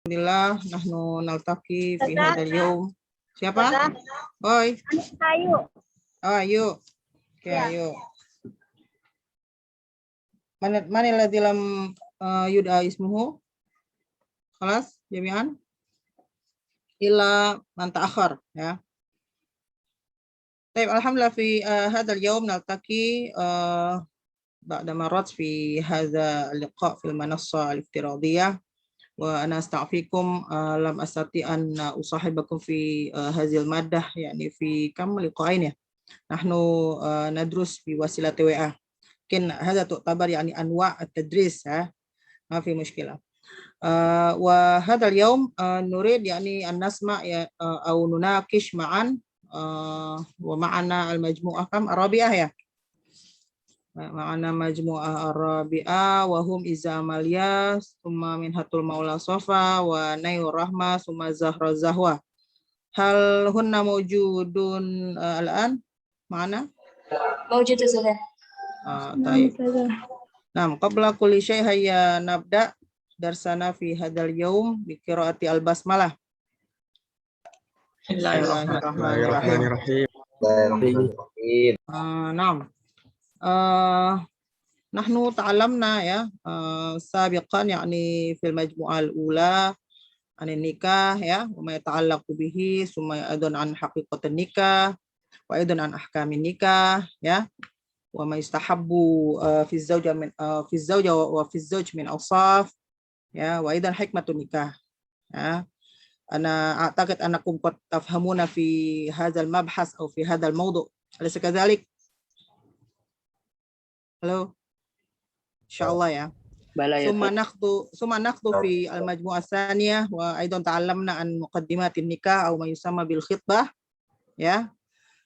Alhamdulillah, nahnu naltaqi fi Ustazah. hadzal yaum. Siapa? Ustazah. Oi. Ayu. Oh, ayo. Oke, Ya. ayo. Mana alladzi lam yud'a ismuhu? Khalas, jami'an? Illa man ta'akhkhar, ya. Baik, alhamdulillah fi hadzal yaum naltaqi ba'da marrat fi hadza al-liqa' fil manassa al-iftiradiyah. وأنا أستعفيكم لم أستطيع أن أصاحبكم في هذه المادة يعني في كم لقاءين ya. نحن ندرس في وسيلة WA. لكن هذا تعتبر يعني أنواع التدريس ما في مشكلة. وهذا اليوم نريد يعني أن نسمع أو نناقش معا ومعنا المجموعة كم الرابعة ya. Ma'ana majmu'ah ar-rabi'ah wa hum Izamalia summa minhatul maula sofa wa nayur rahmah summa zahra zahwa. Hal hunna mawjudun al-an ma'ana? Mawjud Ustazah. Taib. Nah, qabla kulli syai' hayya nabda darsana fi hadzal yaum bi qiraati al-basmalah. Bismillahirrahmanirrahim. Naam. Nahnu ta'allamna ya sabiqan yakni fil majmu'ah al-ula an nikah ya wa ma yata'allaqu bihi summa adun an haqiqatan nikah wa adun an ahkamin nikah ya wa ma yustahabbu fi zawja min fi zawja wa fi zawj min awsaf ya wa aidan hikmatun nikah ya. Ana a'taqid annakum qad tafhamuna fi hadzal mabhas aw fi hadzal mawdu'. Alaysa kadzalik? Halo. Insyaallah ya. Summa nakhdu fi al-majmu'ah tsaniyah wa aidan ta'allamna an muqaddimatin nikah aw ma yusamma bil khitbah ya.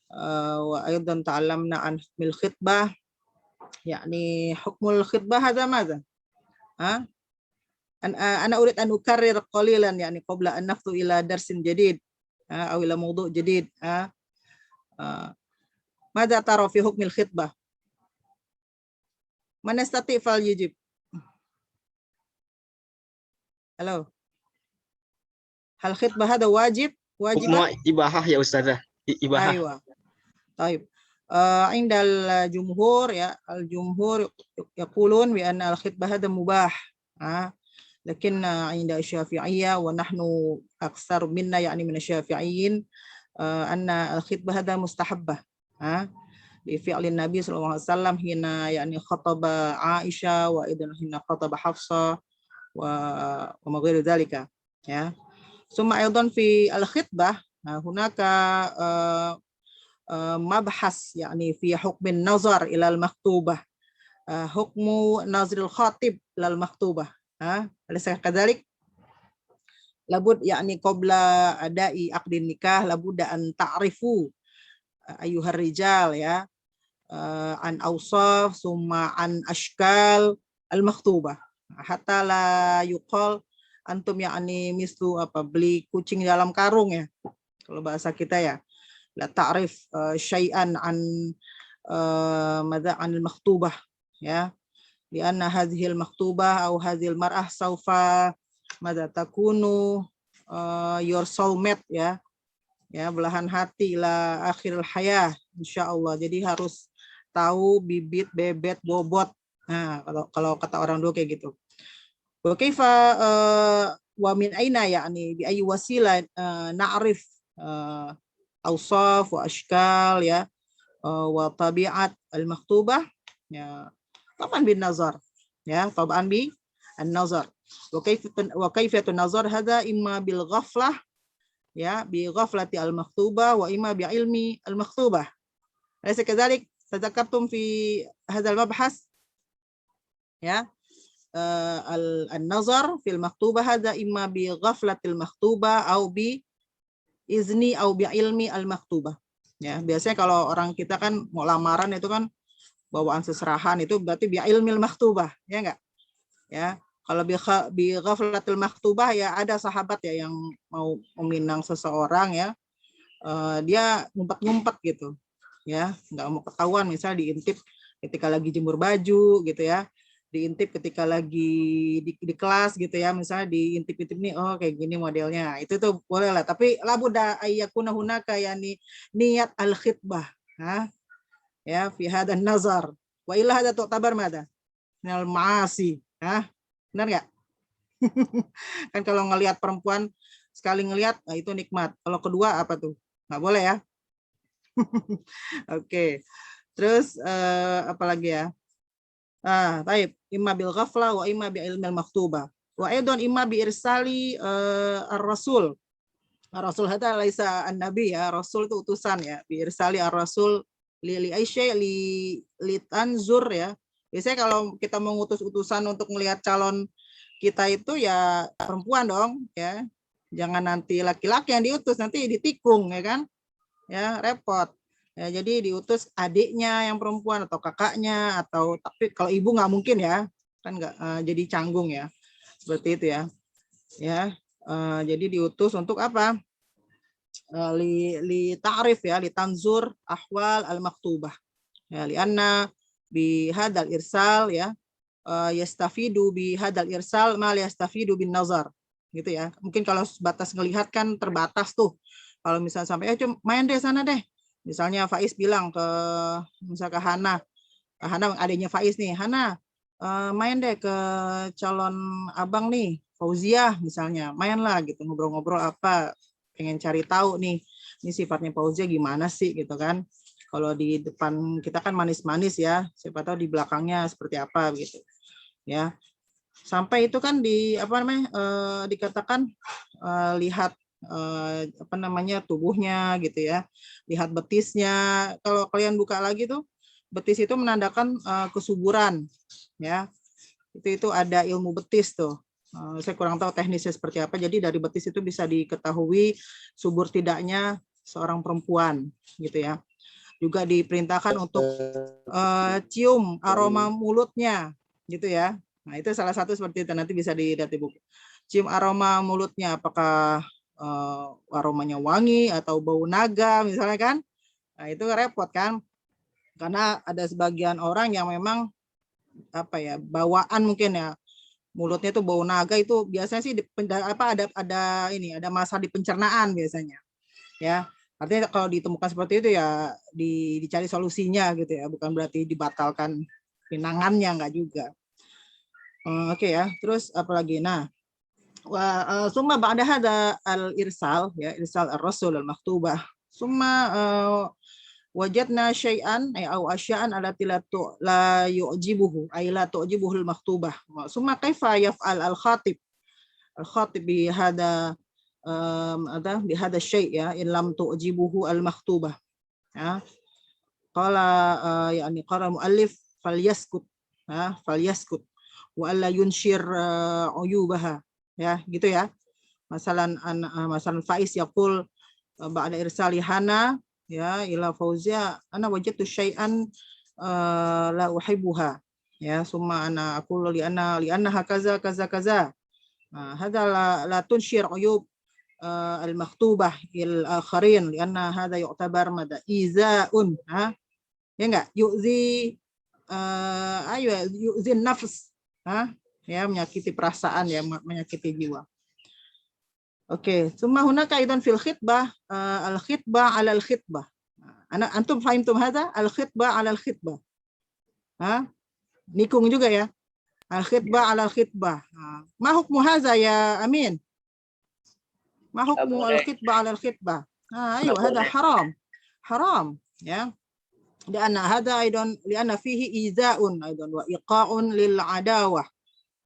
Wa aidan ta'allamna an hukmil khitbah yakni hukmul khitbah hadza madza? Ana urid an ukarrir qalilan yani qabla an naftu ila darsin jadid aw ila mawdu' jadid. Madza tara fi hukmil khitbah? Man yastati fal yujib. Halo. Hal khitbah hada wajib? Hukmu ibahah ya Ustazah. Ibahah. Aywa. Taib. Indal jumhur ya, al-jumhur yaqulun bi anna al-khitbah hada mubah. Lakin inda Syafi'iyya wa nahnu aksar minna yani min asy-Syafi'iyyin anna al-khitbah hada mustahabbah. Bi fi'lin Nabi sallallahu alaihi wasallam hina yani khataba Aisyah wa idan hina khataba Hafsah wa maghairi dzalika ya. Summa aidan fi al-khitbah hunaka mabhas yani fi hukmin nazar ila al-maktubah hukmu nazril khatib lal maktubah alaysa kadzalik labud yani qabla adai aqdin nikah labudda an ta'rifu ayyuhar rijal ya an awsaf summa an ashkal al-makhtubah hatta la yuqal antum yakni mislu beli kucing dalam karung ya kalau bahasa kita ya la ta'rif syai'an an madza anil makhtubah ya li anna hadhihi al-makhtubah aw hadhihi al-mar'ah saufa madza takunu your soulmate ya belahan hati ila akhiril hayah insyaallah. Jadi harus tahu bibit, bebet, bobot. Nah, kalau kata orang dulu kayak gitu. Wa kaifa wa min aina yani bi ayyi wasila na'rif awsaf wa ashkal ya wa tabi'at al-maktubah ya taban bin nazar ya taban bi an-nazar wa kaifa nazar hadza imma bil ghaflah ya bi ghaflati al-maktubah wa imma bi ilmi al-maktubah. Alaysa kadzalik? Tadzakartum fi hadzal mabhas ya an-nazar fil maktubah hadza imma bi ghaflatil maktubah au bi izni au bi ilmi al-maktubah. Ya, biasanya kalau orang kita kan mau lamaran itu kan bawaan seserahan itu berarti bi ilmil maktubah, ya enggak? Ya. Kalau bi ghaflatil maktubah ya ada sahabat ya yang mau meminang seseorang ya dia ngumpet-ngumpet gitu ya nggak mau ketahuan misalnya diintip ketika lagi jemur baju gitu ya diintip ketika lagi di kelas gitu ya, misalnya diintip-intip nih, oh kayak gini modelnya, itu tuh boleh lah. Tapi labuda ayyakuna hunaka yani niat al khitbah, ya fi hadan nazar wa illa hada tu'tabar mada minal ma'asi, benar nggak? Kan kalau ngelihat perempuan sekali ngelihat, nah itu nikmat. Kalau kedua apa tuh? Nggak boleh ya. Oke. Terus apa lagi ya? Baik, imma bil ghaflah wa imma bi ilmil maktubah. Wa aidan imma bi irsali ar-rasul. Ar-rasul hada laisa an-nabi ya, rasul itu utusan ya. Bi irsali ar-rasul li aisyai li tanzur ya. Biasanya kalau kita mengutus utusan untuk melihat calon kita itu ya perempuan dong ya. Jangan nanti laki-laki yang diutus, nanti ditikung ya kan? Ya, repot. Ya, jadi diutus adiknya yang perempuan atau kakaknya, atau tapi kalau ibu nggak mungkin ya, kan nggak jadi canggung ya, seperti itu ya. Ya, jadi diutus untuk apa? Li ta'rif ya, li tanzur ahwal al maktubah. Ya, lianna bi hadal irsal ya, yastafidu bi hadal irsal ma yastafidu bin nazar. Gitu ya. Mungkin kalau batas ngelihat kan terbatas tuh. Kalau misalnya sampai main deh sana deh. Misalnya Faiz bilang ke misalnya ke Hana adiknya Faiz nih, Hana main deh ke calon abang nih, Fauziah misalnya, mainlah gitu, ngobrol-ngobrol apa, pengen cari tahu nih, ini sifatnya Fauziah gimana sih gitu kan. Kalau di depan kita kan manis-manis ya, siapa tahu di belakangnya seperti apa gitu. Ya. Sampai itu kan di apa namanya dikatakan lihat apa namanya tubuhnya gitu ya, lihat betisnya. Kalau kalian buka lagi tuh, betis itu menandakan kesuburan ya. Itu ada ilmu betis tuh. Saya kurang tahu teknisnya seperti apa. Jadi dari betis itu bisa diketahui subur tidaknya seorang perempuan gitu ya. Juga diperintahkan untuk cium aroma mulutnya gitu ya. Nah, itu salah satu seperti itu, nanti bisa dilihat di buku. Cium aroma mulutnya, apakah aromanya wangi atau bau naga misalnya kan. Nah, itu repot kan. Karena ada sebagian orang yang memang apa ya, bawaan mungkin ya. Mulutnya itu bau naga, itu biasanya sih ada masalah di pencernaan biasanya. Ya. Artinya kalau ditemukan seperti itu ya dicari solusinya gitu ya, bukan berarti dibatalkan pinangannya, enggak juga. Oke ya, terus apalagi? Nah, summa ba'da hada al-irsal ya, irsal ar-rasul al-maktubah. Summa wajadna syai'an au asya'an allati la yu'jibuhu ay la tu'jibuhu al-maktubah. Summa kaifa yaf'al al-khatib bi hada bi hada syai' ya in lam tu'jibuhu al-maktubah. Ya. Qala yani qara muallif falyaskut falyaskut wa alla yunshir uyubaha ya gitu ya. Masalan Faiz yaqul ba'da irsali Hana ya ila Fauzia ana wajadtu syai'an la uhibbuha ya summa ana aqulu li anna hakaza kaza kaza. Hadza la tunshir uyub al maktubah il akharin li anna hadza yu'tabar mada iza'un ya enggak yu'zi yu'zi nafs ya menyakiti perasaan ya, menyakiti jiwa. Oke, summa hunaka aidan fil khitbah al khitbah ala al khitbah. Antum fahimtum hadza al khitbah ala al khitbah. Nikung juga ya. Al khitbah ala al khitbah. Ma hukmu hadza ya Amin? Ma hukmu al khitbah ala al khitbah? Ayo hadza haram. Haram ya. Dan hadza aidan lianna fihi iza'un aidan wa iqa'un lil adawah.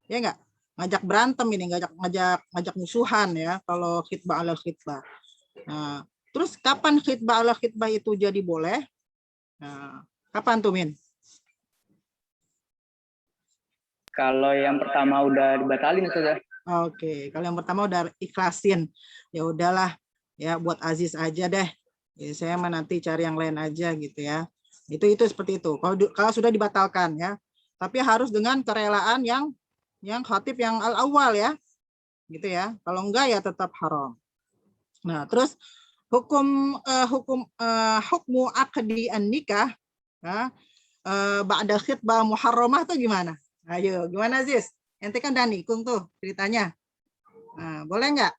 Ya enggak? Ngajak berantem ini, ngajak musuhan ya kalau khitbah ala khitbah. Nah, terus kapan khitbah ala khitbah itu jadi boleh? Nah, kapan tuh Min? Kalau yang pertama udah dibatalin Ustazah. Oke, kalau yang pertama udah ikhlasin. Ya udahlah ya buat Aziz aja deh. Ya, saya nanti cari yang lain aja gitu ya. Itu seperti itu. Kalau sudah dibatalkan ya. Tapi harus dengan kerelaan yang khatib yang al-awwal ya. Gitu ya. Kalau enggak ya tetap haram. Nah, terus hukmu aqdi an-nikah ba'da khitbah muharramah itu gimana? Ayo, gimana Aziz? Ente kan udah nikung tuh ceritanya. Nah, boleh nggak?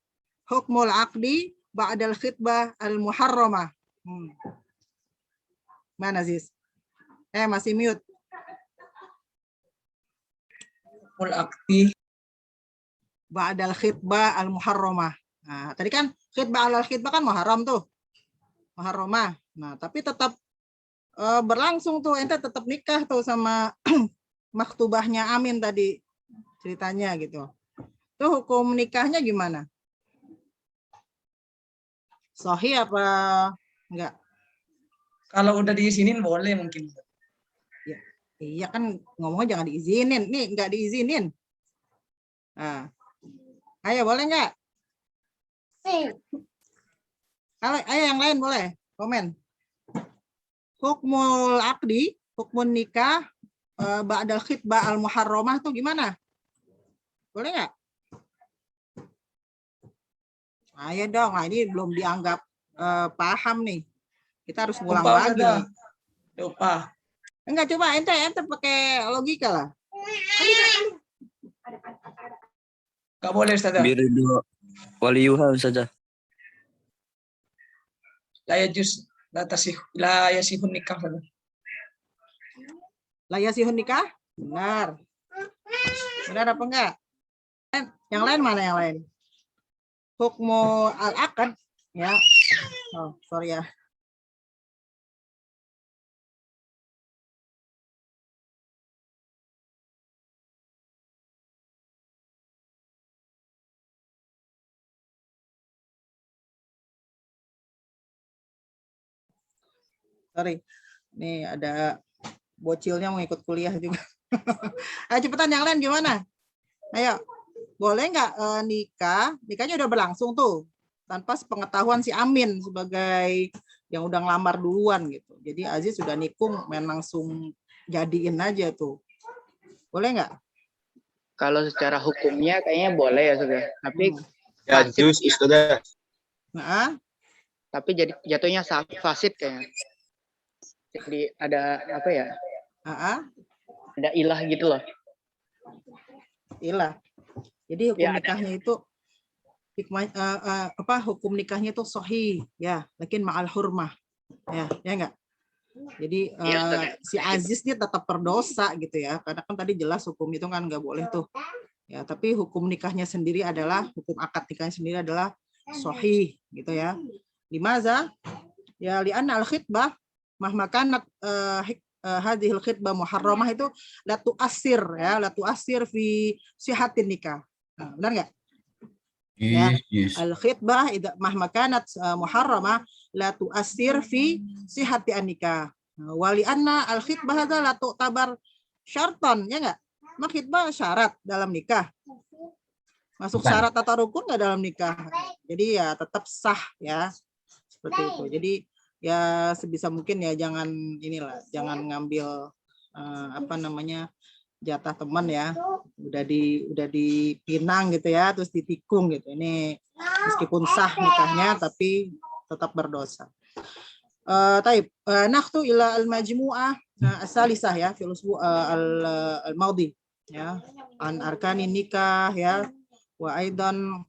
Hukmul aqdi ba'dal khitbah al-muharramah. Mana Aziz? Masih mute. Hukmul aqdi Ba'dal khitbah al-muharramah. Nah, tadi kan khitbah al-khitbah kan muharram tuh. Muharramah. Nah, tapi tetap berlangsung tuh, ente tetap nikah tuh sama maktubahnya Amin tadi ceritanya gitu. Tuh hukum nikahnya gimana? Sahih apa enggak? kalau udah diizinin boleh mungkin. Ya, iya kan ngomongnya jangan diizinin. Nih enggak diizinin. Nah, ayo boleh enggak? Ayo yang lain boleh komen. Hukmul aqdi, hukmun nikah ba'dal khitbah al-muharramah tuh gimana? Boleh nggak? Ayo dong, nah, ini belum dianggap paham nih. Kita harus ngulang lagi nih. Lupa. Enggak, coba ente pakai logika lah. Nggak boleh Ustazah. Biridho waliyuha saja. La yasihun nikah Ustazah. La yasihun nikah? Benar. Benar apa enggak? Yang lain mana yang lain? Hukmu al-aqd ya. Oh, sorry ya. Sorry. Nih ada bocilnya mau ikut kuliah juga. Ayo cepetan yang lain gimana? Ayo. Boleh nggak nikahnya udah berlangsung tuh tanpa sepengetahuan si Amin sebagai yang udah ngelamar duluan gitu. Jadi Aziz sudah nikung main langsung jadiin aja tuh. Boleh nggak? Kalau secara hukumnya kayaknya boleh ya sudah. Tapi Ya juz Ustazah. Nah, tapi jadi jatuhnya fasid kayaknya. Jadi ada apa ya? Ada ilah gitu loh. Ilah. Jadi hukum Ya, nikahnya itu hikmah hukum nikahnya itu sahih ya, lakin ma'al hurmah. Ya enggak? Jadi si Aziz dia tetap berdosa gitu ya. Karena kan tadi jelas hukum itu kan nggak boleh tuh. Ya, tapi hukum nikahnya sendiri adalah hukum akad nikahnya sendiri adalah sahih gitu ya. Limaza? Ya li'anna al-khitbah mahma kanat hadhil khitbah muharramah itu la tu'assir fi sihatin nikah. Nah, benar nggak? Ya, al-khitbah mahma kanat muharramah la tu'assir fi sihati an-nikah. Wali anna al-khitbah hadza la tu'tabar syartan, ya enggak? Mak khitbah syarat dalam nikah. Masuk syarat atau rukun enggak dalam nikah. Jadi ya tetap sah ya. Seperti itu. Jadi ya sebisa mungkin ya jangan ngambil jatah teman ya, udah dipinang gitu ya, terus ditikung gitu. Ini meskipun sah nikahnya tapi tetap berdosa. Taib, nakhtu ila al-majmu'ah as-salisah ya, fil usbu' al-maudi ya, an arkanin nikah ya, wa aidan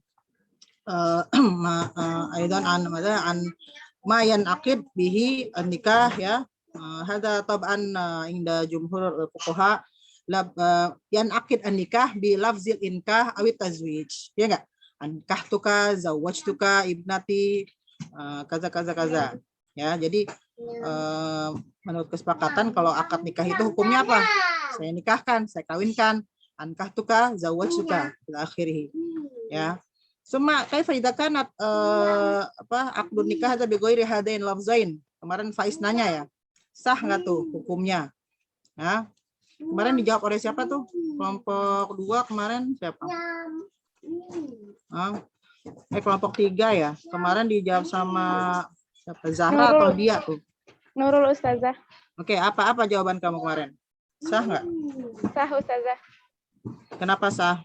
an ma yanaqid bihi an-nikah ya. Hada tab'an inda jumhur fuqaha yan akid an-nikah bi lafzil inkah awit tazwij, ya enggak? Ankahtuka, zawwajtuka ibnati, kaza ya. Jadi menurut kesepakatan kalau akad nikah itu hukumnya apa? Saya nikahkan, saya kawinkan, ankahtuka, zawwajtuka ila akhirih ya. Suma kaifa idza kanat aqdun nikah hadza bi ghairi hadain lafzain. Kemarin Faiz nanya ya, sah nggak tuh hukumnya? Nah, kemarin dijawab oleh siapa tuh? Kelompok 2 kemarin siapa? Kelompok 3 ya. Kemarin dijawab sama siapa? Zahra Nurul. Atau dia tuh? Nurul Ustazah. Oke, apa jawaban kamu kemarin? Sah nggak? Sah Ustazah. Kenapa sah?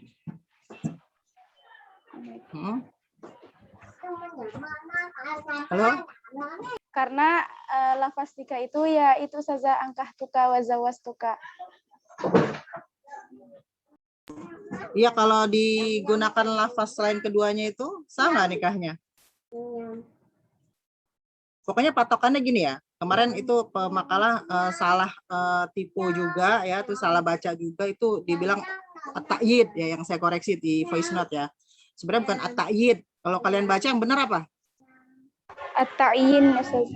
Halo? Karena lafaz nikah itu ya itu saja angkah tuka wa zawas tuka. Iya, kalau digunakan lafaz selain keduanya itu sama nikahnya. Pokoknya patokannya gini ya. Kemarin itu pemakalah salah tipe juga ya, itu salah baca juga, itu dibilang at-ta'yid ya, yang saya koreksi di voice note ya. Sebenarnya bukan at-ta'yid. Kalau kalian baca yang benar apa? At-ta'yin, Ustaz.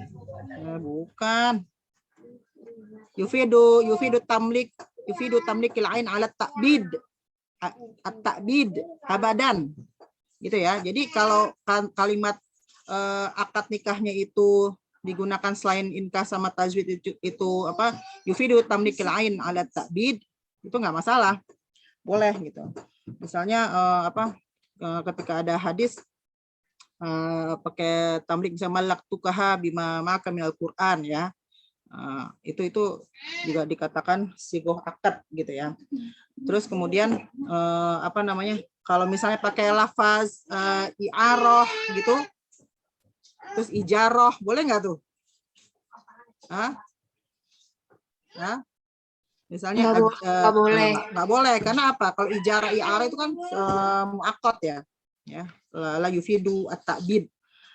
Bukan. Yufidu tamlikil ain ala ta'bid. At-ta'bid abadan. Gitu ya. Jadi kalau kalimat akad nikahnya itu digunakan selain inkah sama tajwid itu apa? Yufidu tamlikil ain ala ta'bid, itu nggak masalah. Boleh gitu. Misalnya ketika ada hadis pakai tamlik sama laktukaha bima maka minal Quran ya. Itu juga dikatakan sigoh akad gitu ya. Terus kemudian kalau misalnya pakai lafaz i'aroh gitu, terus ijaroh, boleh nggak tuh? Misalnya nggak boleh. Nggak boleh, karena apa? Kalau ijarah i'aroh itu kan mu'akkad ya. La yufidu at-ta'bid.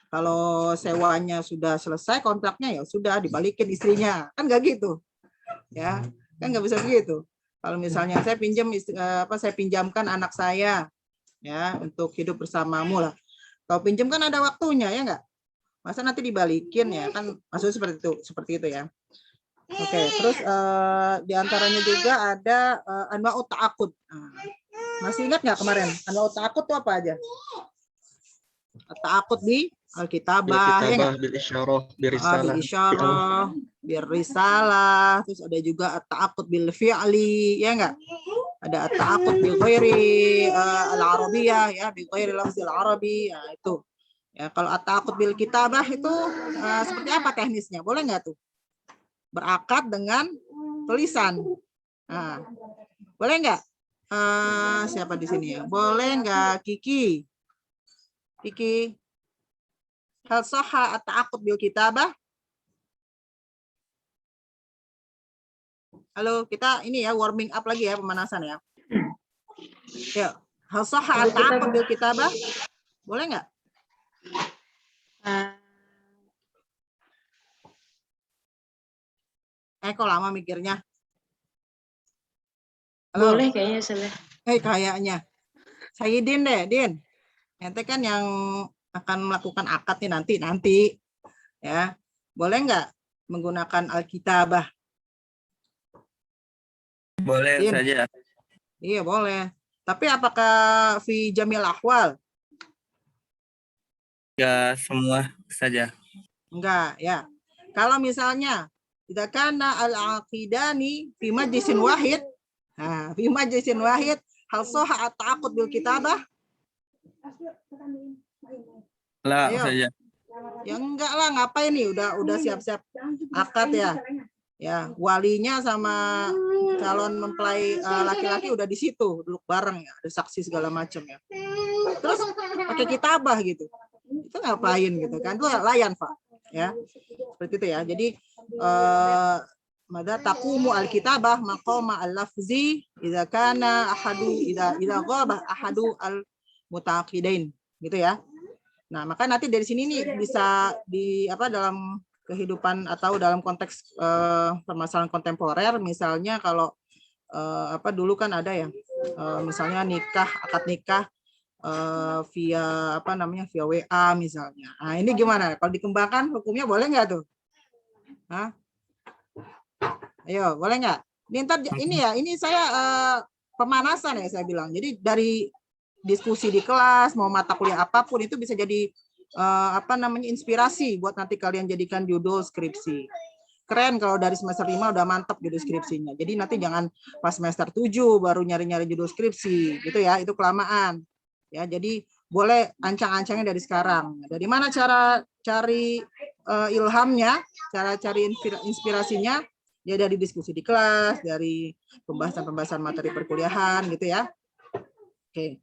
Kalau sewanya sudah selesai kontraknya ya sudah dibalikin istrinya, kan nggak gitu ya, kan nggak bisa begitu. Kalau misalnya saya saya pinjamkan anak saya ya untuk hidup bersamamu lah, kalau pinjam kan ada waktunya ya nggak, masa nanti dibalikin ya kan, maksudnya seperti itu ya. Oke, terus diantaranya juga ada anwa'ut ta'akud. Masih ingat nggak kemarin anwa'ut ta'akud itu apa aja? Ta'akud di Alkitabah, ya bil isyarah, bir risalah, terus ada juga at-ta'aqqud bil fi'li, ya enggak? Ada at-ta'aqqud bil ghairi al-arabiyyah ya, bil ghairi lafzil arabi, ya itu. Ya, kalau at-ta'aqqud bil kitabah itu seperti apa teknisnya? Boleh enggak tuh? Berakad dengan tulisan. Nah, boleh enggak? Siapa di sini ya? Boleh enggak Kiki? Kiki, hal sahha at-ta'aqqud bil kitabah? Halo, kita ini ya warming up lagi ya, pemanasan ya. Ya, hal sahha at-ta'aqqud bil kitabah? Boleh nggak? Kok lama mikirnya? Halo? Boleh kayaknya salah. Kayaknya. Sayyidin deh, Din. Ente kan yang akan melakukan akad nih nanti ya, boleh nggak menggunakan Alkitabah? Boleh saja. Iya boleh. Tapi apakah fi jamil ahwal? Ya semua saja. Enggak ya. Kalau misalnya tidak karena al-aqidani fi majlisin wahid, nah fi majlisin wahid hal sahha at-ta'aqqud bil kitabah? Lah saja. Ya enggak lah, ngapain nih, udah siap-siap akad ya. Ya, walinya sama calon mempelai laki-laki udah di situ, duduk bareng ya, ada saksi segala macam ya. Terus pakai kitabah gitu. Itu ngapain gitu kan? Itu layan, Pak. Ya. Seperti itu ya. Jadi mada taqumu al-kitabah maqama al-lafzi idza kana idza ghaba ahadu al-mutaqidain gitu ya. Nah, maka nanti dari sini nih bisa dalam kehidupan atau dalam konteks permasalahan kontemporer, misalnya kalau dulu kan ada ya, misalnya akad nikah via via WA misalnya. Nah, ini gimana? Kalau dikembangkan hukumnya boleh nggak tuh? Hah? Ayo, boleh nggak? Ini saya pemanasan ya saya bilang. Jadi dari diskusi di kelas, mau mata kuliah apapun itu bisa jadi inspirasi buat nanti kalian jadikan judul skripsi. Keren kalau dari semester 5 udah mantap judul skripsinya. Jadi nanti jangan pas semester 7 baru nyari-nyari judul skripsi gitu ya, itu kelamaan. Ya, jadi boleh ancang-ancangnya dari sekarang. Dari mana cara cari ilhamnya, cara cari inspirasinya? Ya dari diskusi di kelas, dari pembahasan materi perkuliahan gitu ya. Oke.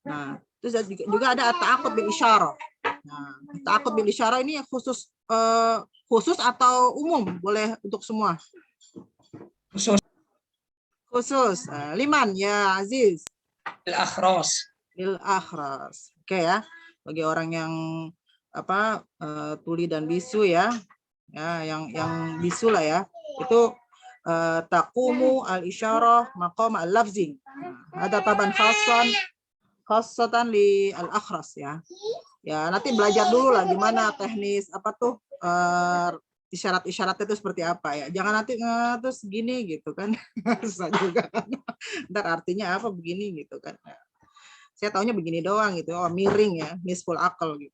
Nah, terus juga ada ta'aqqud bil isyarah. Nah, ta'aqqud bil isyarah ini khusus atau umum? Boleh untuk semua? Khusus. khusus. Liman ya Aziz. Al-akhras. Lil akhras. Oke ya. Bagi orang yang apa tuli dan bisu ya. Ya, yang bisu lah ya. Itu taqumu al-isyarah maqam al-lafzi. Ada taban khasatan li al-akhras ya. Ya, nanti belajar dulu lah gimana teknis apa tuh isyarat-isyaratnya itu seperti apa ya. Jangan nanti terus gini gitu kan. Susah juga kan. Ntar artinya apa begini gitu kan. Saya taunya begini doang gitu. Oh, miring ya, nisful akal gitu.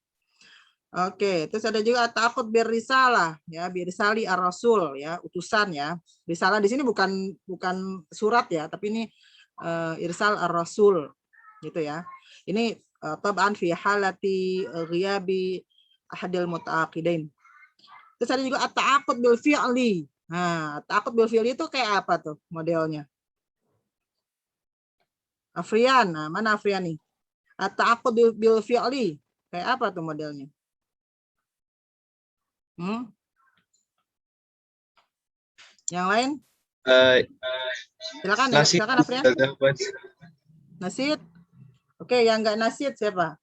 Oke, terus ada juga takut birisalah ya, birisali ar-rasul ya, utusan ya. Risalah di sini bukan surat ya, tapi ini irsal ar-rasul gitu ya. Ini tab'an fi halati ghiyabi ahadil mutaaqidain. Terus ada juga at-ta'aqud bil fi'li. Nah, ta'aqud bil fi'li itu kayak apa tuh modelnya? Afrian, nah mana Afrian nih? At-ta'aqud bil fi'li. Kayak apa tuh modelnya? Yang lain? Silakan ya, silakan Afrian. Nasid. Oke, yang enggak nasid siapa?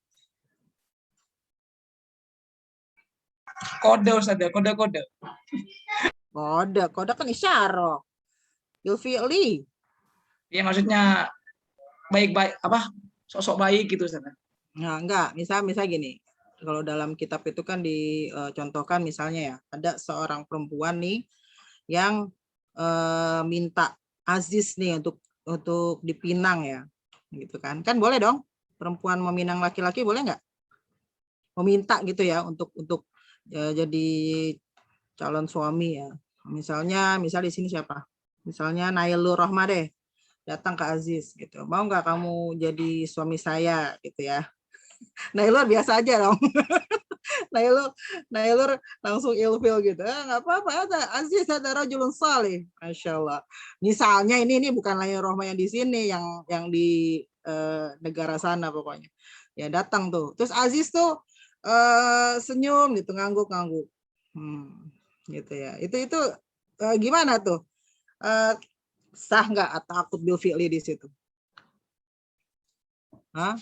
Kode Ustaz, kode. Kode kan isyarah. Bil fi'li. Iya maksudnya baik-baik apa? Sosok baik gitu Ustaz. Nah, enggak, misal gini. Kalau dalam kitab itu kan dicontohkan misalnya ya, ada seorang perempuan nih yang minta Aziz nih untuk dipinang ya. Gitu kan. Kan boleh dong perempuan meminang laki-laki, boleh nggak? Meminta gitu ya untuk jadi calon suami ya. Misalnya di sini siapa? Misalnya Nailur Rahma deh datang ke Aziz gitu. Mau nggak kamu jadi suami saya gitu ya? Nailur biasa aja dong. Nailur langsung ilfil gitu. Nggak apa-apa, ada Aziz, ada rajulun salih. Masya Allah. Misalnya ini bukan Nailur Rahma yang di sini, yang di negara sana pokoknya. Ya datang tuh. Terus Aziz tuh senyum gitu, ngangguk-ngangguk. Gitu ya. Itu gimana tuh? Sah nggak atau akut bil fi'li di situ? Hah?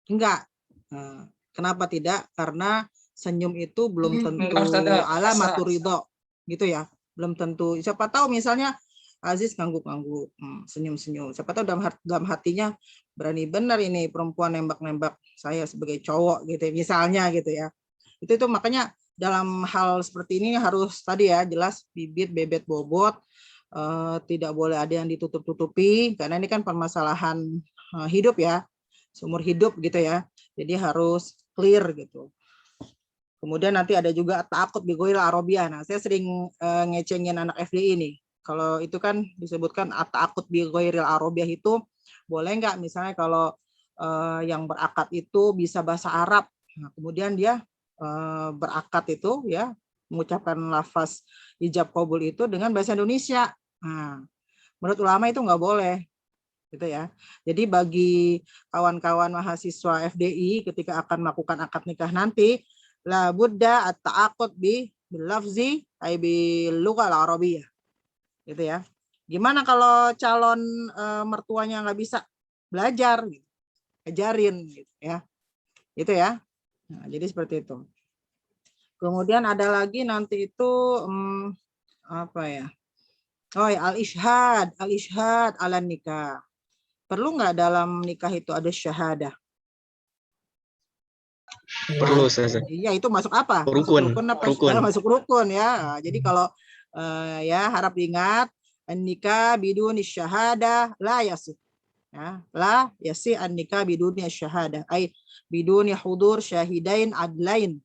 Enggak. Kenapa tidak? Karena senyum itu belum tentu alamatur ridho, gitu ya. Belum tentu. Siapa tahu misalnya Aziz ngangguk-ngangguk, senyum-senyum. Siapa tahu dalam hatinya berani benar ini perempuan nembak-nembak saya sebagai cowok gitu, misalnya gitu ya. Itu makanya dalam hal seperti ini harus tadi ya jelas bibit, bebet, bobot. Tidak boleh ada yang ditutup-tutupi karena ini kan permasalahan hidup ya. Seumur hidup gitu ya. Jadi harus clear gitu. Kemudian nanti ada juga takut bigoil Arabia. Nah, saya sering ngecengin anak FDI ini. Kalau itu kan disebutkan takut bigoil Arabia itu boleh nggak misalnya kalau yang berakad itu bisa bahasa Arab. Nah, kemudian dia berakad itu ya mengucapkan lafaz ijab qabul itu dengan bahasa Indonesia. Nah, menurut ulama itu nggak boleh. Gitu ya. Jadi bagi kawan-kawan mahasiswa FDI ketika akan melakukan akad nikah nanti la budda at-ta'aqud bil lafzi ay bil lughal arabiyyah. Gitu ya. Gimana kalau calon mertuanya nggak bisa belajar gitu. Ajarin gitu ya. Gitu ya. Nah, jadi seperti itu. Kemudian ada lagi nanti itu apa ya? Oh ya, al-ishhad ala nikah. Perlu nggak dalam nikah itu ada syahadah? Perlu Ustaz. Iya, itu masuk apa? Rukun. Masuk rukun ya. Jadi kalau ya harap diingat an-nikah biduni syahadah la yasih. Ya, la yasih an-nikah biduni syahadah. Ai biduni hudur syahidain adlain.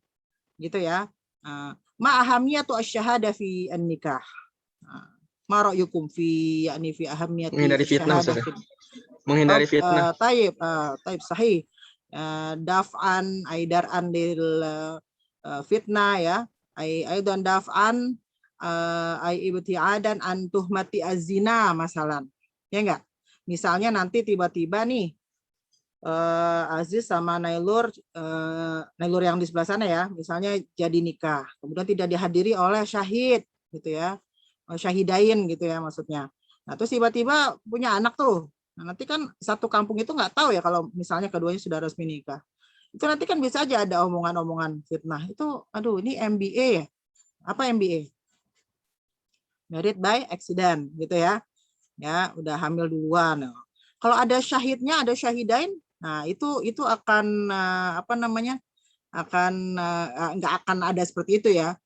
Gitu ya. Ma ahamiyatu asy-syahadah fi an-nikah. Ma ra'yukum fi fi ahamiyati menghindari fitnah Ustaz. Menghindari fitnah. Taib sahih. Daf'an aidaran lil fitnah ya. Aidan daf'an ibtiadan an tuhmati az-zina masalan. Ya enggak? Misalnya nanti tiba-tiba nih Aziz sama Nailur yang di sebelah sana ya, misalnya jadi nikah, kemudian tidak dihadiri oleh syahid gitu ya. syahidain gitu ya maksudnya. Nah, terus tiba-tiba punya anak tuh. Nah, nanti kan satu kampung itu nggak tahu ya kalau misalnya keduanya sudah resmi nikah. Itu nanti kan bisa aja ada omongan-omongan fitnah. Itu, aduh, ini MBA ya? Apa MBA? Married by accident, gitu ya. Ya, udah hamil duluan. Kalau ada syahidnya, ada syahidain, nah itu akan apa namanya? Akan nggak akan ada seperti itu ya.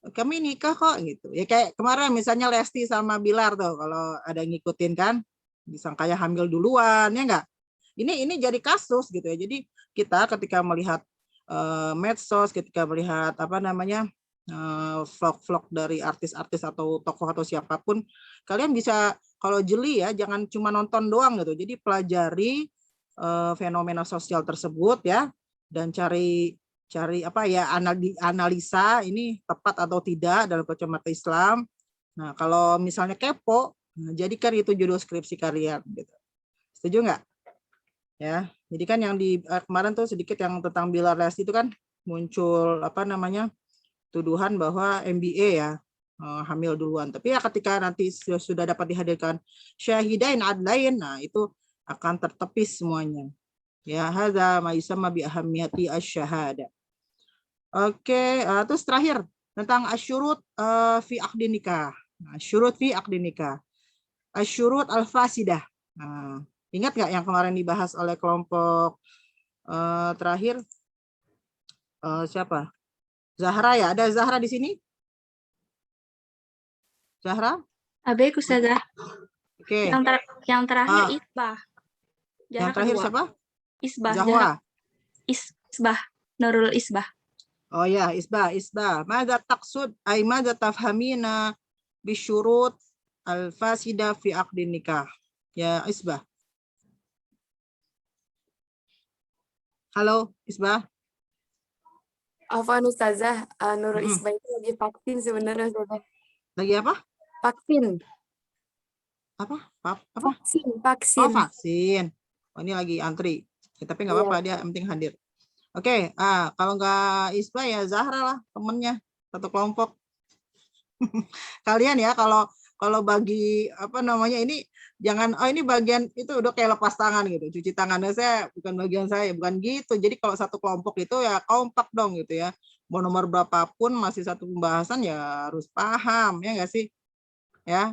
Kami nikah kok gitu. Ya kayak kemarin misalnya Lesti sama Bilar tuh, kalau ada yang ngikutin kan, disangka hamil duluan ya enggak. Ini jadi kasus gitu ya. Jadi kita ketika melihat medsos, ketika melihat apa namanya vlog-vlog dari artis-artis atau tokoh atau siapapun, kalian bisa kalau jeli ya, jangan cuma nonton doang gitu. Jadi pelajari fenomena sosial tersebut ya, dan cari apa ya, analisa ini tepat atau tidak dalam kacamata Islam. Nah, kalau misalnya kepo, jadikan itu judul skripsi kalian gitu. Setuju nggak? Ya, jadi kan yang di kemarin tuh sedikit yang tentang Bilar Lesti itu kan muncul apa namanya tuduhan bahwa MBA ya hamil duluan. Tapi ya ketika nanti sudah dapat dihadirkan syahidain adlain, nah itu akan tertepis semuanya. Ya, hadza ma yusamma bi ahammiyati asy-syahada. Oke, terus terakhir tentang asyurut fi aqdi nikah. Nah, syurut fi aqdi nikah. Asyurut al-fasidah. Nah, ingat nggak yang kemarin dibahas oleh kelompok terakhir? Siapa? Zahra ya? Ada Zahra di sini? Zahra? Abaik Ustazah. Oke. Yang terakhir Isbah. Yang terakhir siapa? Isbah. Zahwa. Isbah. Nurul Isbah. Oh ya, Isbah. Mada taqsud ay mada tafhamina bisyurut al-fasida fi aqdin nikah. Ya, Isbah. Halo, Isbah. Afwan Ustazah, Nurul Isbah itu lagi vaksin sebenarnya Ustazah. Lagi apa? Vaksin. Apa? Vaksin. Oh, vaksin. Oh, ini lagi antri. Ya, tapi nggak apa-apa, dia penting hadir. Oke, kalau nggak Isbah ya Zahra lah temennya, satu kelompok. Kalian ya kalau bagi apa namanya ini jangan ini bagian itu udah kayak lepas tangan gitu, cuci tangannya saya bukan bagian saya, bukan gitu. Jadi kalau satu kelompok itu ya kompak dong gitu ya, mau nomor berapapun masih satu pembahasan ya harus paham ya nggak sih ya.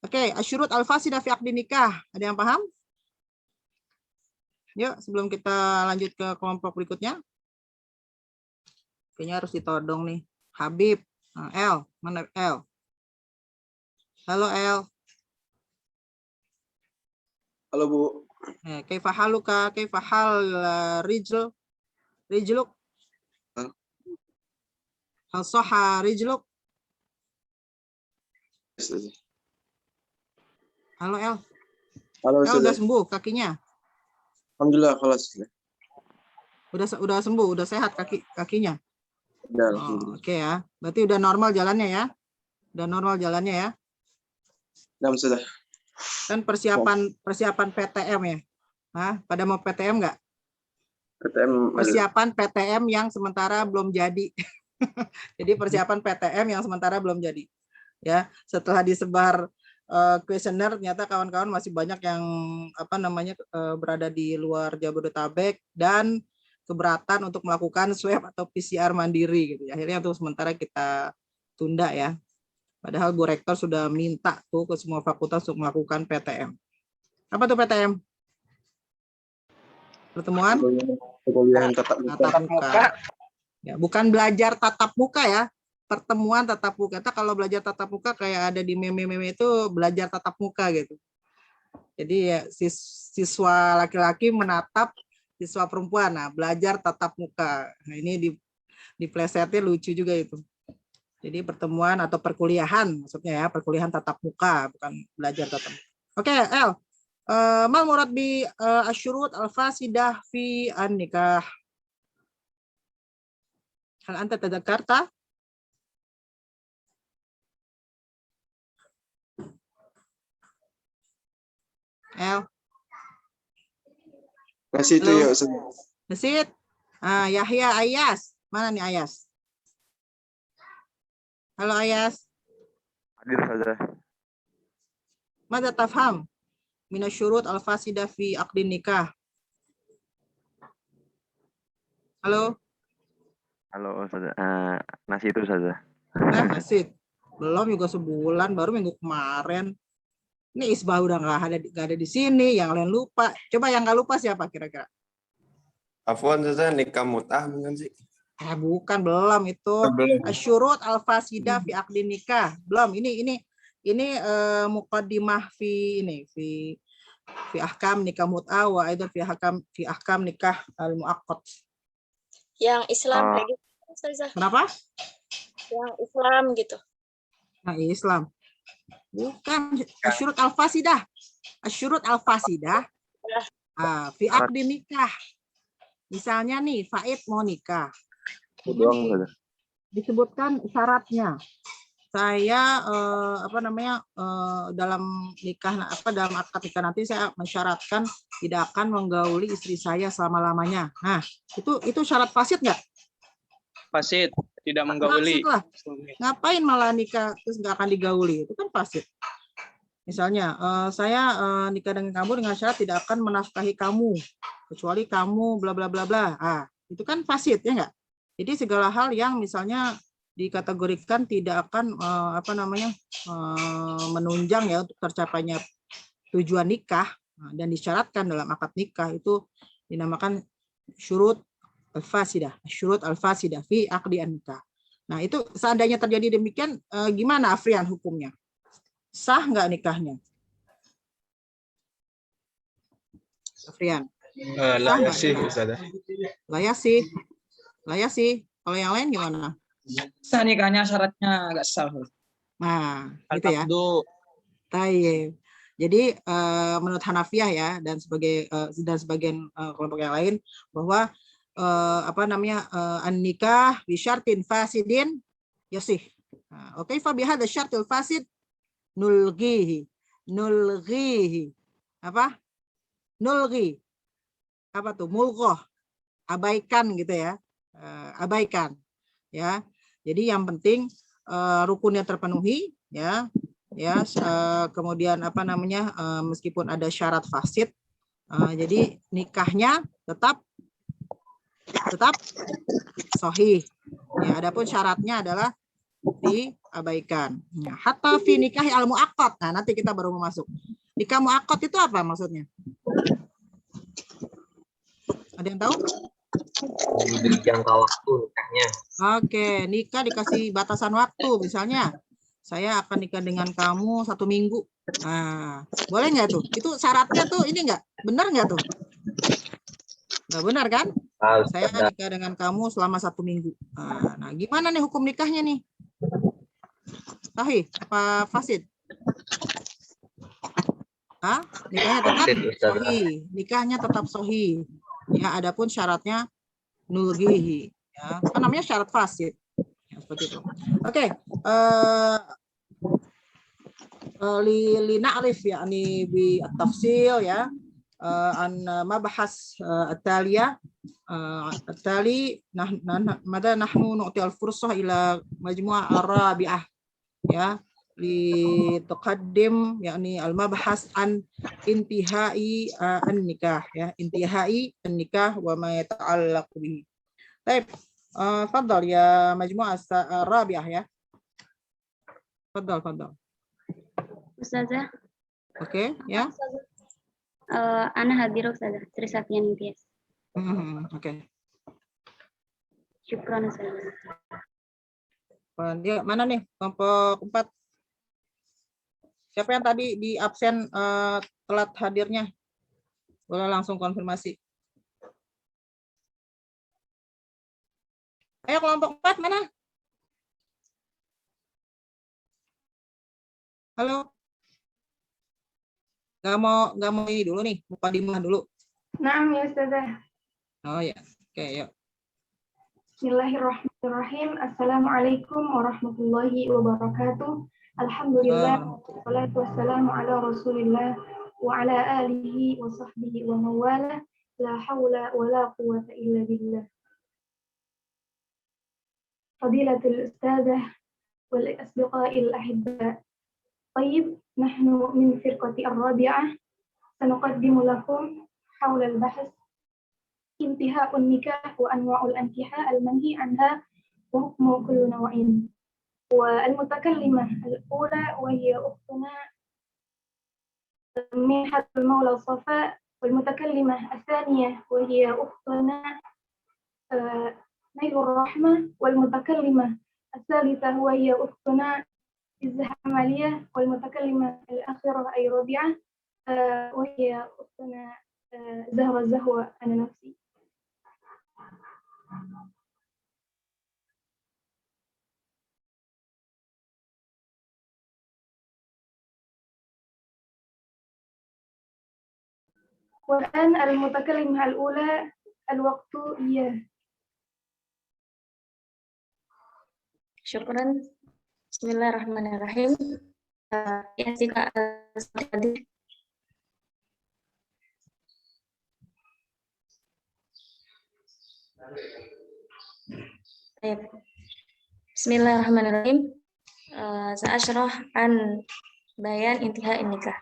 Oke, asyurut al-fasidah fi aqdi nikah, ada yang paham? Yuk sebelum kita lanjut ke kelompok berikutnya, kayaknya harus ditodong nih Habib. El, mana El? Halo El. Halo Bu. Kaifa haluka? Kaifa hal rijluk? Hal sahha rijluk? Halo El. Halo, El udah sembuh kakinya? Alhamdulillah kelas. Udah sembuh, udah sehat kakinya. Oke ya. Berarti udah normal jalannya ya? Udah normal jalannya ya? Ya, sudah. Kan persiapan PTM ya? Hah? Pada mau PTM nggak? PTM. Persiapan PTM yang sementara belum jadi. Jadi persiapan PTM yang sementara belum jadi. Ya, setelah disebar kuesioner ternyata kawan-kawan masih banyak yang apa namanya berada di luar Jabodetabek dan keberatan untuk melakukan swab atau PCR mandiri gitu. Akhirnya untuk sementara kita tunda ya. Padahal Bu Rektor sudah minta tuh ke semua fakultas untuk melakukan PTM. Apa tuh PTM? Pertemuan tatap muka. Ya, bukan belajar tatap muka ya. Pertemuan tatap muka. Kita kalau belajar tatap muka kayak ada di meme-meme itu belajar tatap muka gitu. Jadi ya siswa laki-laki menatap siswa perempuan. Nah, belajar tatap muka. Nah, ini di plesetnya lucu juga itu. Jadi pertemuan atau perkuliahan maksudnya ya, perkuliahan tatap muka, bukan belajar tatap muka. Oke, El. Mal murad bi asyurut al-fasidah fi an-nikah. Hal anta tadzakarta? El. Masih itu ya Ustaz. Masih. Yahya Ayas. Mana nih Ayas? Halo Ayas. takdir saja. Mada tafham minasyurut al-fasida fi aqdin nikah. Halo? Halo Ustazah. Nasi itu saja. Masih. Belum juga sebulan, baru minggu kemarin. Ini Isbah udah nggak ada di sini, yang lain lupa. Coba yang nggak lupa siapa kira-kira? Afwan Ustazah, nikah mut'ah bukan sih? Bukan, belum itu. Belum. Asyurut al-fasida fi aqdin nikah. Belum, ini muqaddimah fi ahkam nikah mut'ah wa aidan fi ahkam nikah al-muaqqad. Yang Islam kayak gitu, Ustazah. Kenapa? Yang Islam gitu. Nah, Islam. Bukan asyurut al-fasidah. Asyurut al-fasidah fi aqdi nikah. Misalnya nih, Faid mau nikah. Ini disebutkan syaratnya. Saya dalam nikah dalam akad nikah nanti saya mensyaratkan tidak akan menggauli istri saya selama-lamanya. Nah, itu syarat fasid nggak? Fasid, tidak menggauli. Fasid lah. Ngapain malah nikah terus nggak akan digauli? Itu kan fasid. Misalnya, saya nikah dengan kamu dengan syarat tidak akan menafkahi kamu kecuali kamu bla bla bla bla. Itu kan fasid ya nggak? Jadi segala hal yang misalnya dikategorikan tidak akan menunjang ya untuk tercapainya tujuan nikah dan disyaratkan dalam akad nikah itu dinamakan syurut al-fasidah, syurut al-fasidah fi aqdi nikah. Nah, itu seandainya terjadi demikian gimana Afrian hukumnya? Sah nggak nikahnya? Afrian. Layak sih, Ustazah. Layak sih. Kalau yang lain gimana? Sah nikahnya, syaratnya agak sah. Nah, gitu ya. Tayyib. Jadi menurut Hanafiyah ya dan sebagian kelompok yang lain bahwa an-nikah bi syartin fasidin yasih. Oke, fa bi hadza syartil fasid nulghihi. Nulghi. Apa tuh? Mulghah. Abaikan gitu ya. Abaikan. Ya. Jadi yang penting rukunnya terpenuhi ya. Kemudian meskipun ada syarat fasid, jadi nikahnya tetap sahih. Ya, adapun syaratnya adalah diabaikan. Ya, hatta fi nikahi al-muaqqad. Nah, nanti kita baru mau masuk. Nikah muaqqad itu apa maksudnya? Ada yang tahu? Diberi jangka waktu nikahnya. Oke, nikah dikasih batasan waktu. Misalnya, saya akan nikah dengan kamu 1 minggu. Nah, boleh nggak tuh? Itu syaratnya tuh ini nggak? Benar nggak tuh? Nggak benar kan? Saya nikah dengan kamu selama 1 minggu. Nah, gimana nih hukum nikahnya nih? Sahih apa fasid? Nikahnya tetap sahih. Nikahnya tetap sahih. Ya, adapun syaratnya nulghihi. Ya, kan namanya syarat fasid. Ya, seperti itu. Oke. Li na'rif yakni bi at-tafsil ya. An mabahas at-taliya at-tali mada nahnu nu'ti al-fursah ila majmu'ah ar-rabi'ah ya li tuqaddim yakni al-mabahas an intihai an-nikah ya intihai an-nikah wa ma yata'allaq bihi. Baik, fadhal ya majmu'ah ar-rabi'ah ya. Fadhal. Ustazah. Oke, ya. Ana hadir Ustazah, Sri Satyan Imtiaz. Oke. Syukran Ustazah. Dia mana nih kelompok 4? Siapa yang tadi di absen telat hadirnya? Boleh langsung konfirmasi. Ayo kelompok 4 mana? Halo. Nggak mau ini dulu nih, mukadimah dulu. Naam ya Ustazah. Oh ya, oke yuk. Bismillahirrahmanirrahim. Assalamualaikum warahmatullahi wabarakatuh. Alhamdulillah. Wassalatu wassalamu ala Rasulillah wa ala alihi wa sahbihi wa mawala. La hawla wa la quwwata illa billah. Fadilatul Ustazah wal asdiqa'il ahibba. طيب نحن من فرقة الرابعة سنقدم لكم حول البحث انتهاء النكاح وأنواع الانتهاء المنهي عنها وحكم كل نوع. والمتكلمة الأولى وهي أختنا منحة المولى صفاء، والمتكلمة الثانية وهي أختنا نيل الرحمة، والمتكلمة الثالثة وهي أختنا الزحمالية، والمتكلمة الأخيرة أي رابعة وهي أختنا زهرة زهوة أنا نفسي. والآن المتكلمة الأولى الوقت إياه. Syukran. Bismillahirrahmanirrahim. Ya, jika hadir. Bismillahirrahmanirrahim. Sa'asyrah an bayan intihai nikah.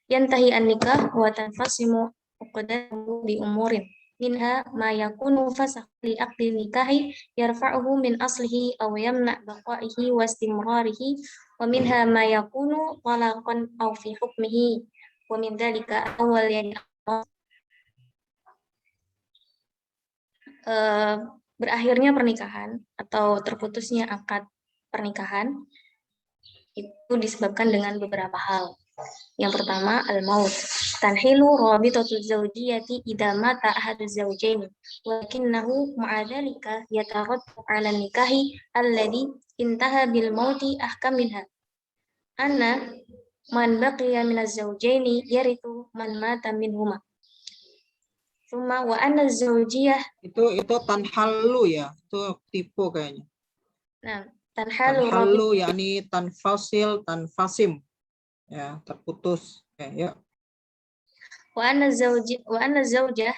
Yantahi an-nikah wa tanfasimu uqdatuhu bi umurin minha ma yakunu fasakh li aqdi nikahi yarfa'uhu min aslihi aw yamna' baqa'ihi wa istimrarihi wa minha ma yakunu talaqan aw fi hukmihi wa min dhalika awal yani berakhirnya pernikahan atau terputusnya akad pernikahan itu disebabkan dengan beberapa hal. Yang pertama, al-maut. Tanhilu rabitatu zawjiyati idza mata ahadu zawjaini, walakinahu ma'a dzalika yatarattabu 'ala nikahi alladhi intaha bil mauti ahkam minha. Anna man baqiya min az-zawjaini yarithu man mata minhuma. Tsumma wa anna az-zawjiyah itu tanhalu ya, itu tipu kayaknya. Nah, tanhalu yakni tanfasil, tanfasim. Ya, terputus. Ya. Wa anna zawjah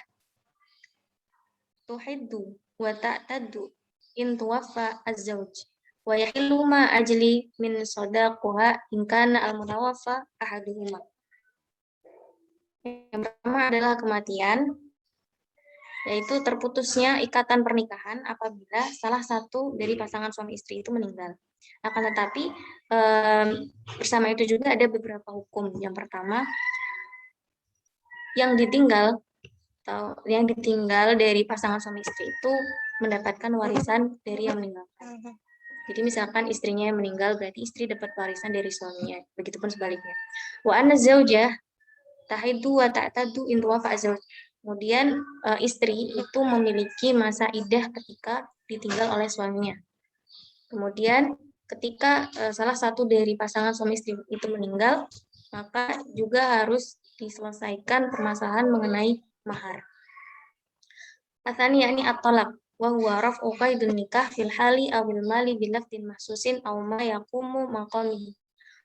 tuhiddu wa ta'taddu in tuwaffa az-zawj wa yahillu ma ajli min sadaquha in kana al-mutawaffa ahaduhuma. Yang pertama adalah kematian, yaitu terputusnya ikatan pernikahan apabila salah satu dari pasangan suami istri itu meninggal. Akan tetapi bersama itu juga ada beberapa hukum. Yang pertama, yang ditinggal dari pasangan suami istri itu mendapatkan warisan dari yang meninggalkan. Jadi misalkan istrinya yang meninggal, berarti istri dapat warisan dari suaminya. Begitupun sebaliknya. Wa anna zawjah tahiddu wa ta'taddu in tuwaffa az-zawj. Kemudian istri itu memiliki masa iddah ketika ditinggal oleh suaminya. Kemudian ketika salah satu dari pasangan suami istri itu meninggal, maka juga harus diselesaikan permasalahan mengenai mahar. Atsani yakni at-talaq wa huwa raf'u qaidun nikah fil hali aw bil mali bi lafdin mahsusin aw ma yaqumu maqamihi.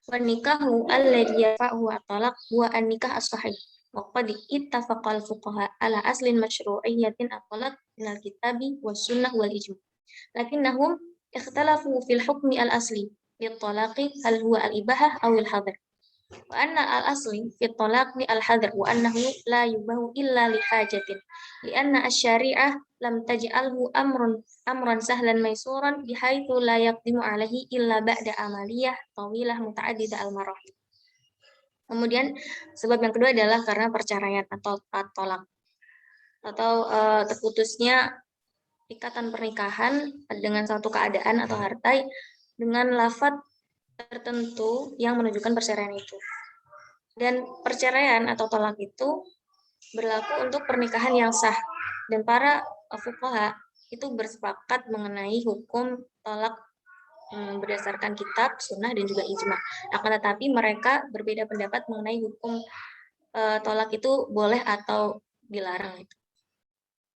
Wa nikahu alladhi yarfa'uhu at-talaq huwa an-nikah as-sahih. Wa qad ittafaqa al-fuqaha ala aslin masyru'iyyatin at-talaq min al-kitabi was sunnah wal ijma'. Lakinnahum ikhtalafu fil hukmi al-asli lit-talaqi hal huwa al-ibahah aw al-hadr. Wa anna al-asli fit-talaqi al-hadr wa annahu la yubahu illa li hajatin li'anna asy-syari'ah lam taj'alhu amran sahlan maysuran bihaitsu la yaqdimu alaihi illa ba'da amaliyah tawilah muta'addidah al-marahil. Kemudian sebab yang kedua adalah karena perceraian atau talak atau terputusnya ikatan pernikahan dengan suatu keadaan atau harta dengan lafaz tertentu yang menunjukkan perceraian itu. Dan perceraian atau talak itu berlaku untuk pernikahan yang sah. Dan para fuqaha itu bersepakat mengenai hukum talak berdasarkan kitab, sunnah, dan juga ijma'. Akan tetapi mereka berbeda pendapat mengenai hukum talak itu boleh atau dilarang.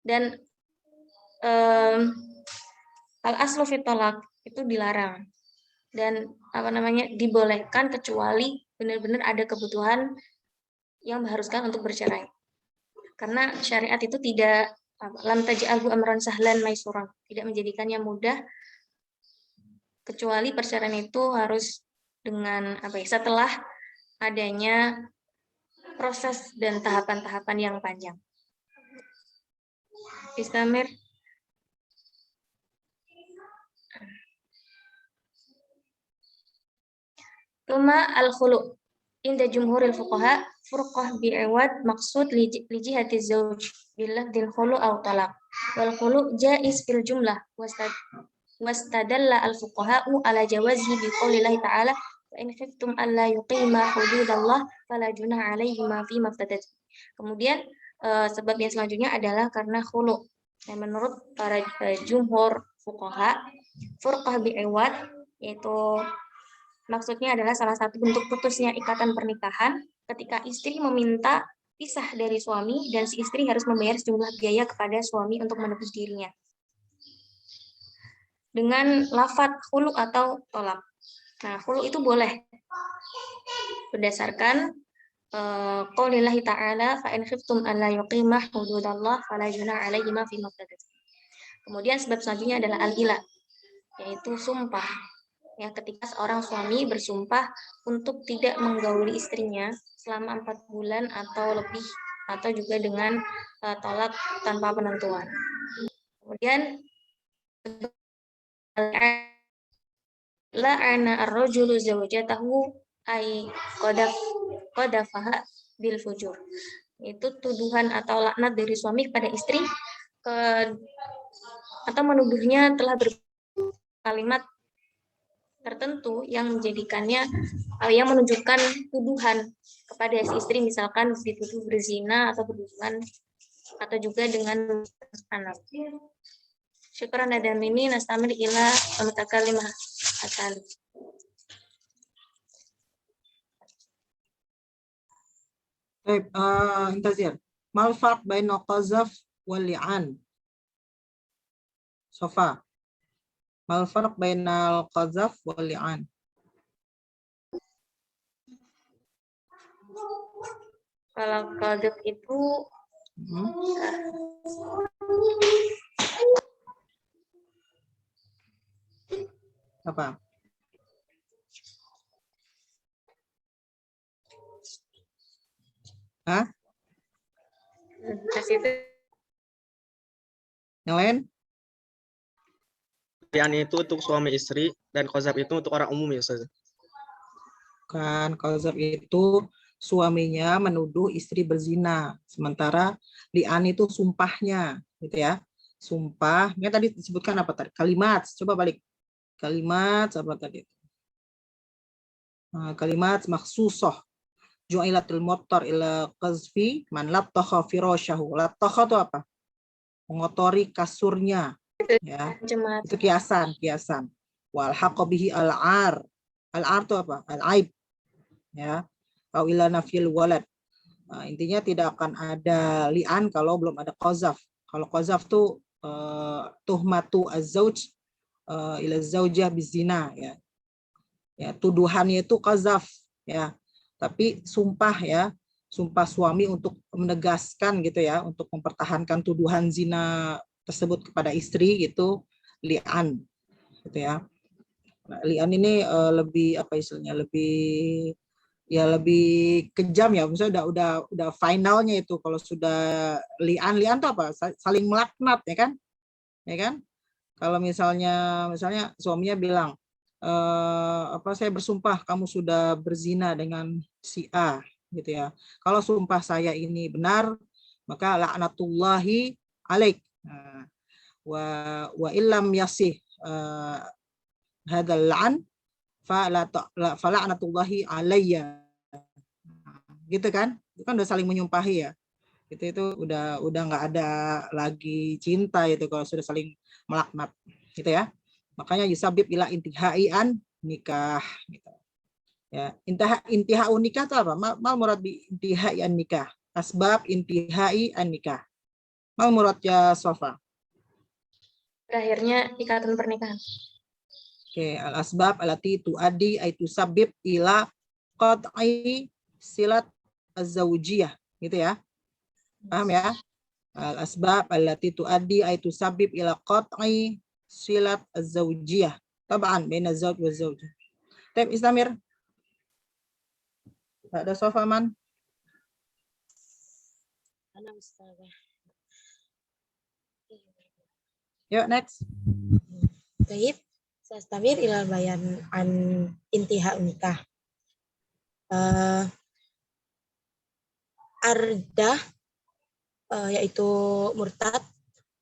Dan al-aslu fit talak itu dilarang dan dibolehkan kecuali benar-benar ada kebutuhan yang mengharuskan untuk bercerai. Karena syariat itu tidak lam taj'alhu amran sahlan maisuran, tidak menjadikannya mudah kecuali perceraian itu harus dengan apa ya, setelah adanya proses dan tahapan-tahapan yang panjang. Istamir. Tuma al-khulu. Inda jumhuril fuqaha furqah bi'iwad maqsud li jihati zawj bilafdil khulu aw talaq. Wal khulu jaiz fil jumlah wastadalla al-fuqaha'u ala jawazihi biqaulillahi ta'ala wa in khiftum alla yuqima hududallah fala junaha 'alaihima fi maftadat. Kemudian sebab yang selanjutnya adalah karena khulu. Yang menurut para jumhur fuqaha, furqah bi'iwad yaitu maksudnya adalah salah satu bentuk putusnya ikatan pernikahan ketika istri meminta pisah dari suami dan si istri harus membayar sejumlah biaya kepada suami untuk menebus dirinya. Dengan lafadz khulu atau tolak. Nah, khulu itu boleh berdasarkan qaulillahi ta'ala fa in khiftum alla yuqimah hududallah fala junaha 'alaihima fi maftadat. Kemudian sebab selanjutnya adalah al-ila, yaitu sumpah. Ya, ketika seorang suami bersumpah untuk tidak menggauli istrinya selama 4 bulan atau lebih, atau juga dengan tolak tanpa penentuan. Kemudian la'ana ar-rajulu zawjatahu ay qadafaha bil fujur. Itu tuduhan atau laknat dari suami kepada istri atau menuduhnya telah berkalimat tertentu yang menjadikannya yang menunjukkan tuduhan kepada si istri, misalkan dituduh berzina atau berhubungan atau juga dengan anak. Syukran dan ini nastamil ila mutakalimah atali. Baik, Intazir. Mal farq baina qazaf wal li'an? Sofa. Mal farq bainal qazaf wal li'an? Kalau qazaf itu apa? Hah? Yang lain? Li'an itu untuk suami istri dan qazaf itu untuk orang umum ya Ustaz. Kan qazaf itu suaminya menuduh istri berzina, sementara li'an itu sumpahnya, gitu ya. Sumpah, ya tadi disebutkan apa tadi? Kalimat, coba balik. Kalimat apa tadi? Kalimat makhsusah. Ju'ilatul muttar ila qazfi man lattaha firasyahu. Lattaha itu apa? Mengotori kasurnya, ya. Itu kiasan. Wal haqqa bihi al-ar. Al-ar itu apa? Al-aib. Ya. Au ila nafil walad. Nah, intinya tidak akan ada li'an kalau belum ada qazaf. Kalau qazaf tuh tuhmatu az-zauj ila zaujah bizina, ya. Ya, tuduhannya itu qazaf, ya. Tapi sumpah, ya, sumpah suami untuk menegaskan gitu ya, untuk mempertahankan tuduhan zina tersebut kepada istri gitu, li'an gitu ya. Nah, li'an ini lebih apa istilahnya, lebih kejam ya, misalnya udah finalnya itu. Kalau sudah li'an itu apa? Saling melaknat, ya kan? Kalau misalnya suaminya bilang saya bersumpah kamu sudah berzina dengan si A gitu ya. Kalau sumpah saya ini benar, maka laknatullahi alaik. Wa illam yasih hadzal la'n fa laknatullahi alayya. Gitu kan? Itu kan udah saling menyumpahi ya. Itu udah nggak ada lagi cinta itu kalau sudah saling melaknat gitu ya. Makanya yusabib ila intihai an nikah gitu. Ya, intihai nikah itu apa? Mal murad bi intihai an nikah. Asbab intihai an nikah. Mal murad ya Sofa. Berakhirnya ikatan pernikahan. Oke, al asbab alati tuaddi ay tusabib ila qat'i silat az-zawjiyah gitu ya. Paham ya? Al asbab alati tuaddi ay tusabib ila qat'i silat az-zawjiyah. Tab'an baina az-zawj wa az-zawjah. Baik, Istamir. Ada Sofaman. Ana Ustazah. Yuk next. Baik, sastamir ilal bayan an intiha nikah. Ardah yaitu murtad.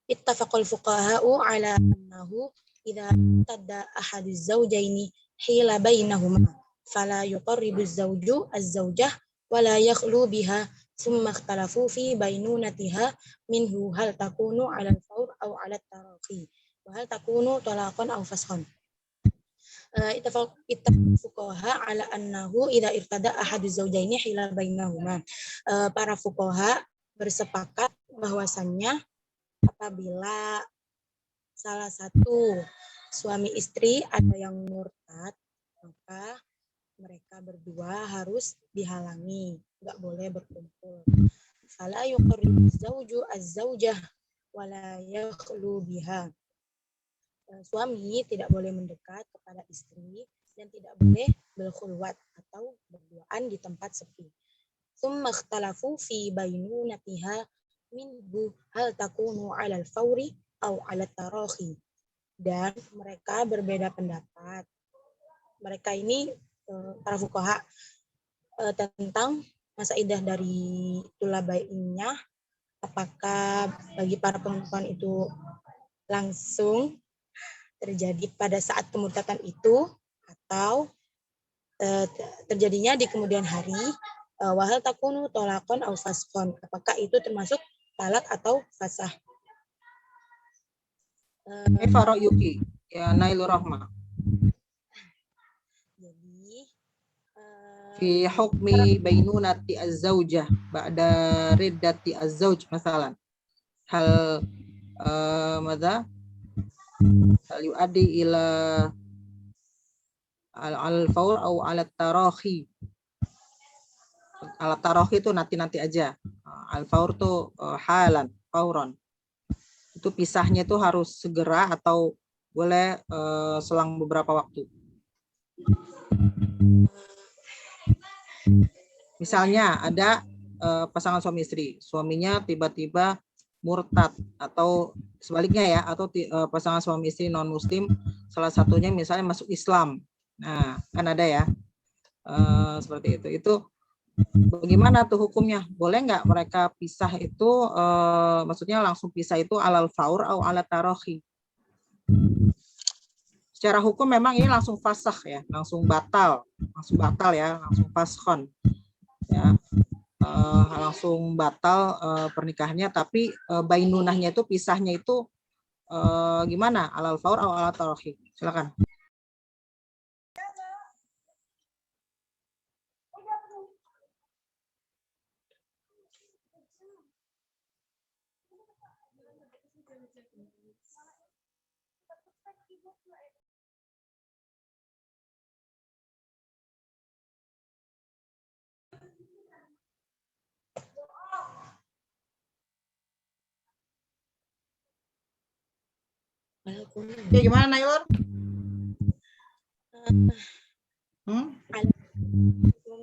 Ittafaqal fuqaha'u ala annahu idza tadda ahaduz zawjaini hila bainahuma fala yuqarribu az-zawju az-zawjah wala yakhlu biha thumma ikhtalafu fi bainunatiha minhu hal takunu 'ala al-fawr aw 'ala at-taraqi wa hal takunu talaqan aw fasqan. Ittafaq fuqaha 'ala annahu idza irtada ahaduz zawjaini hila bainahuma. Para fuqaha bersepakat bahwasannya apabila salah satu suami istri ada yang murtad, maka mereka berdua harus dihalangi, nggak boleh berkumpul. Fala yuqarribu zawju az-zawjah wala yakhlu biha. Suami tidak boleh mendekat kepada istri dan tidak boleh berkhulwat atau berduaan di tempat sepi. Tsumma ikhtalafu fi bainunatiha minhu hal takunu 'alal fawri aw 'alat tarahi. Dan mereka berbeda pendapat. Mereka ini para fuqaha tentang masa iddah dari tulabainya, apakah bagi para perempuan itu langsung terjadi pada saat pemurtadan itu atau terjadinya di kemudian hari. Wahal takunu tolakon au faskon, apakah itu termasuk talak atau fasah. Faro Yuki, ya Nailur Rahma. Jadi fi hukmi bainunati az-zawjah ba'da riddati az-zawj masalan. Hal madza? Hal yu'addi ila al-fawr au al-tarahi. Al-tarahi itu nanti aja. Al-fawr itu halan, fauran. Itu pisahnya itu harus segera atau boleh selang beberapa waktu. Misalnya ada pasangan suami istri, suaminya tiba-tiba murtad atau sebaliknya ya, atau pasangan suami istri non muslim salah satunya misalnya masuk Islam. Nah, kan ada ya seperti itu. Itu bagaimana tuh hukumnya? Boleh nggak mereka pisah itu, maksudnya langsung pisah itu alal faur atau ala tarohi? Secara hukum memang ini langsung fasakh ya, langsung batal ya, langsung faskhon ya, langsung batal pernikahannya. Tapi bainunahnya itu pisahnya itu gimana? Alal faur atau ala tarohi? Silakan. Ya gimana Nailur?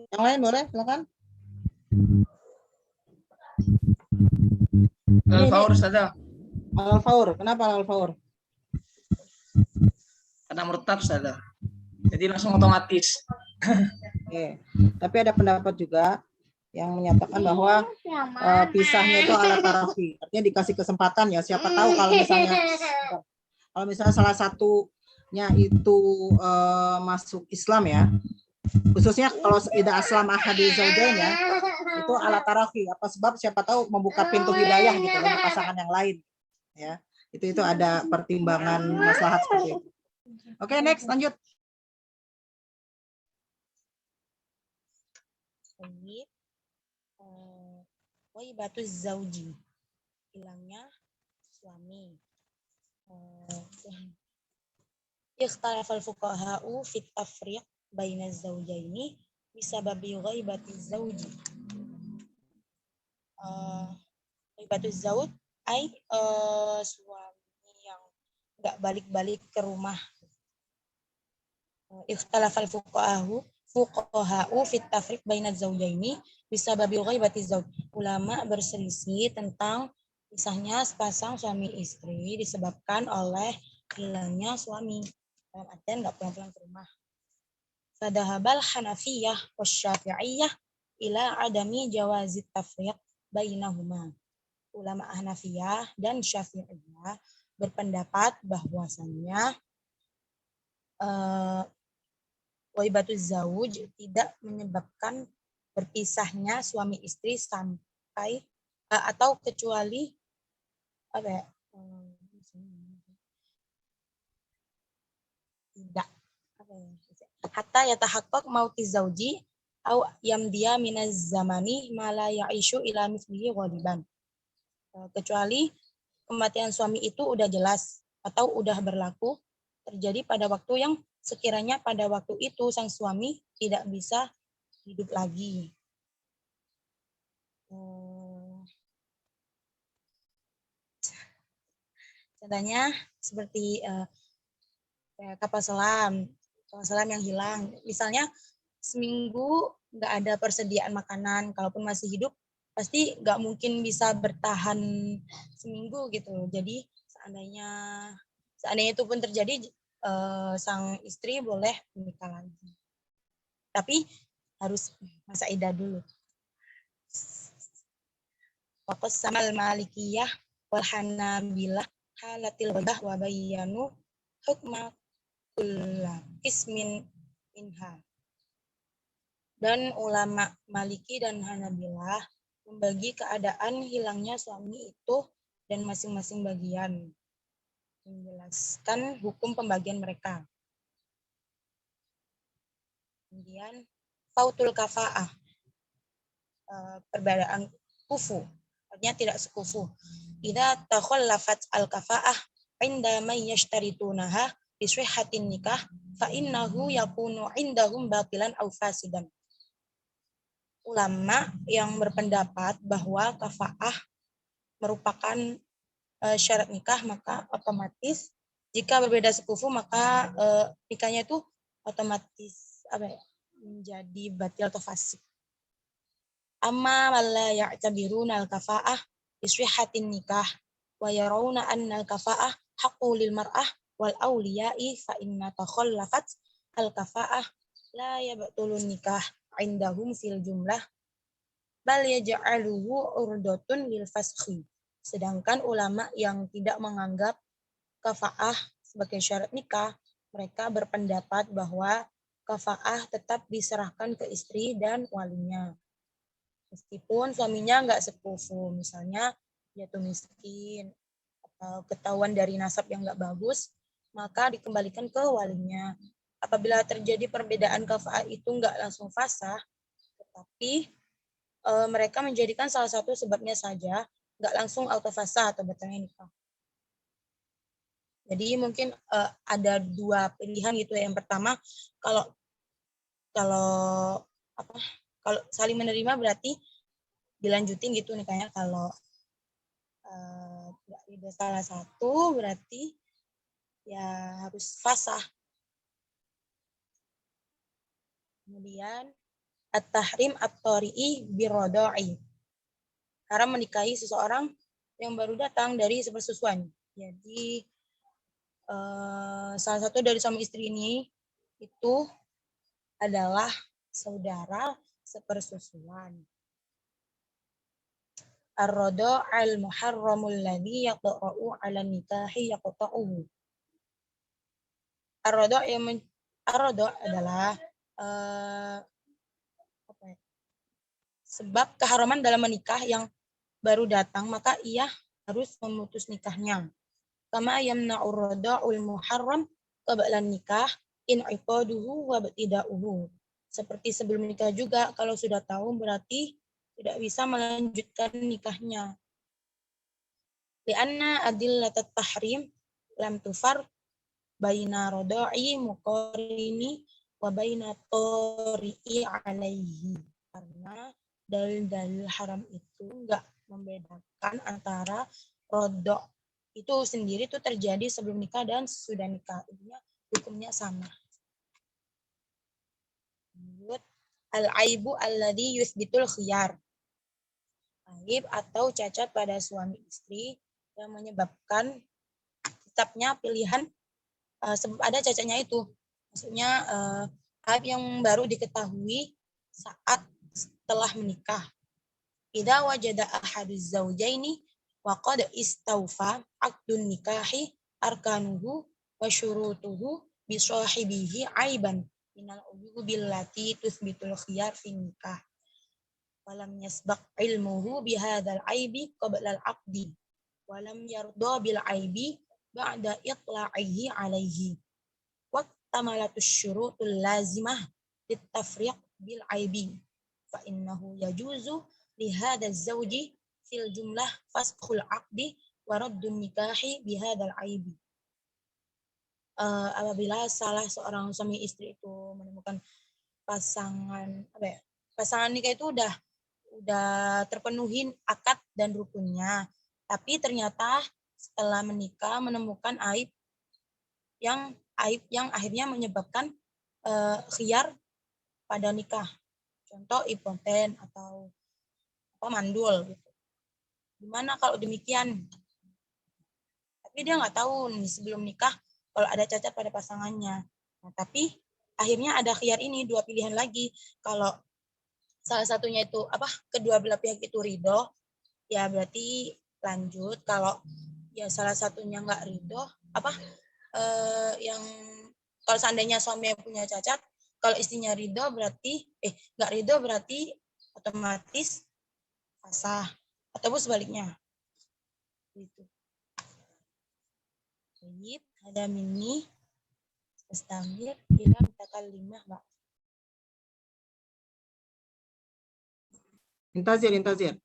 Yang lain boleh, silakan. Al-Faur Ustazah. Al-Faur, kenapa Al-Faur? Karena murtad Ustazah. Jadi langsung otomatis. Oke. Tapi ada pendapat juga yang menyatakan bahwa pisahnya itu ala tarafi, artinya dikasih kesempatan ya. Siapa tahu kalau misalnya salah satunya itu masuk Islam ya, khususnya kalau tidak aslam ahadi zaujain ya, itu ala tarafi. Apa sebab? Siapa tahu membuka pintu hidayah gitu bagi pasangan yang lain ya. Itu ada pertimbangan maslahat seperti itu. Oke, next lanjut. Waibatu zauji, hilangnya suami. Ikhtalafal fuqaha'u fit tafriq baina zaujaini bisababi ghaibati zauji. Ghaibatu zauj ai suami yang enggak balik-balik ke rumah. Ikhtalafal fuqaha'u fuqaha'u fit tafriq bainaz zawjaini bisababil ghaibati zauj. Ulama berselisih tentang pisahnya sepasang suami istri disebabkan oleh hilangnya suami. Dalam artian nggak pulang-pulang ke rumah. Fadahabal Hanafiyah wasyafi'iyah ila adami jawazit tafriq bainahuma. Ulama Hanafiyah dan Syafi'iyah berpendapat bahwasannya ghaibatuz zauj tidak menyebabkan berpisahnya suami istri sampai atau kecuali apa ya? Tidak. Hatta yatahaqqaq mauti zauji au yamdiya minaz zamani ma la ya'ishu ila mithlihi ghaliban. Kecuali kematian suami itu udah jelas atau udah berlaku terjadi pada waktu yang sekiranya pada waktu itu sang suami tidak bisa hidup lagi. Contohnya seperti kapal selam yang hilang. Misalnya seminggu nggak ada persediaan makanan, kalaupun masih hidup pasti nggak mungkin bisa bertahan seminggu gitu. Jadi seandainya itu pun terjadi, sang istri boleh menikah lagi. Tapi harus masa iddah dulu. Fokus sama Malikiyah wal Hanabilah halatil ghaibah wa bayyanu hukma kulla ismin minha. Dan ulama Maliki dan Hanabilah membagi keadaan hilangnya suami itu dan masing-masing bagian, menjelaskan hukum pembagian mereka. Kemudian fautul kafa'ah, perbedaan kufu, artinya tidak sekufu. Idza takhallafat al-kafa'ah inda man yashtaritunaha bi sihhatin nikah fa innahu yakunu indahum batilan aw fasidan. Ulama yang berpendapat bahwa kafa'ah merupakan syarat nikah, maka otomatis jika berbeda sekufu maka nikahnya itu otomatis menjadi batil atau fasik. Amma la ya'tabiruna al-kafa'ah bi sihhatin nikah wa yarawna anna al-kafa'ah haqqu lil mar'ah wal awliya'i fa inna takhallafat al-kafa'ah la yabtulun nikah indahum fil jumlah bal yaj'aluhu urdatun lil fasakhi. Sedangkan ulama yang tidak menganggap kafa'ah sebagai syarat nikah, mereka berpendapat bahwa kafa'ah tetap diserahkan ke istri dan walinya. Meskipun suaminya nggak sekufu, misalnya jatuh miskin atau ketahuan dari nasab yang nggak bagus, maka dikembalikan ke walinya. Apabila terjadi perbedaan kafa'ah itu nggak langsung fasah, tetapi mereka menjadikan salah satu sebabnya saja, nggak langsung auto fasah atau batalnya nikah. Jadi mungkin ada dua pilihan gitu ya. Yang pertama, kalau saling menerima berarti dilanjutin gitu nikahnya. Kalau ada salah satu berarti ya harus fasah. Kemudian at-tahrim at-tari'i birodo'i. Haram menikahi seseorang yang baru datang dari sepersusuan. Jadi salah satu dari suami istri ini itu adalah saudara sepersusuan. Ar-rodo al-muharramul ladhi yaqta'u 'ala nikahi yaqta'uhu. Ar-rodo adalah sebab keharaman dalam menikah yang baru datang, maka ia harus memutus nikahnya. Kama yamna'ur roda'ul muharram qabla nikah in iqaduhu wa btida'uhu. Seperti sebelum nikah juga, kalau sudah tahu berarti tidak bisa melanjutkan nikahnya. Lianna adillatat tahrim lam tufar baina roda'i muqarini wa baina tari'i alaihi. Karena dalil-dalil haram itu enggak membedakan antara rodok itu sendiri itu terjadi sebelum nikah dan sesudah nikah. Intinya hukumnya sama. Lanjut. Al-aibu alladhi yuthbitul khiyar. Aib atau cacat pada suami istri yang menyebabkan tetapnya pilihan sebab ada cacatnya itu. Maksudnya aib yang baru diketahui saat setelah menikah. Idza wajada ahaduz zawjaini wa qad istawfa aqdun nikahi arkanuhu wa syurutuhu bi sahibihi aiban minal uyubil lati tuthbitul khiyar fi nikah. Walam yasbaq ilmuhu bihadzal aibi qabla al-aqdi walam yarda bil aibi ba'da itla'ihi alaihi wa tamalatus syurutul lazimah litafriq bil aibi fa innahu yajuzu li hadzal zawji fil jumlah faskhul aqdi wa raddun nikahi bihadzal aibi. Apabila salah seorang suami istri itu menemukan pasangan nikah itu udah terpenuhi akad dan rukunnya, tapi ternyata setelah menikah menemukan aib yang akhirnya menyebabkan khiyar pada nikah. Contoh impoten atau mandul gitu. Gimana kalau demikian? Tapi dia nggak tahu nih sebelum nikah kalau ada cacat pada pasangannya. Nah, tapi akhirnya ada khiyar ini, dua pilihan lagi. Kalau salah satunya itu kedua belah pihak itu ridho, ya berarti lanjut. Kalau ya salah satunya nggak ridho, kalau seandainya suami yang punya cacat, kalau istrinya ridho berarti nggak ridho berarti otomatis fasah, ataupun sebaliknya. Gitu. Baik, ada mini mustamir ila mutakallimah, Mbak. Intazir.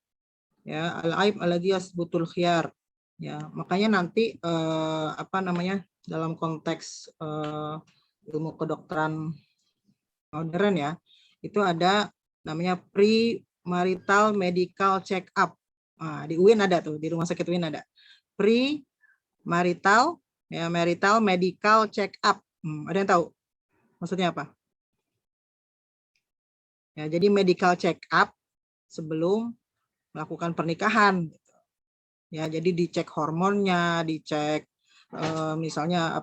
Ya, al-aib alladhi yasbutul khiyar. Ya, makanya nanti dalam konteks ilmu kedokteran modern ya, itu ada namanya pre-marital medical check up. Nah, di UIN ada tuh, di rumah sakit UIN ada. Pre-marital marital medical check up. Ada yang tahu maksudnya apa? Ya, jadi medical check up sebelum melakukan pernikahan. Ya, jadi dicek hormonnya, dicek misalnya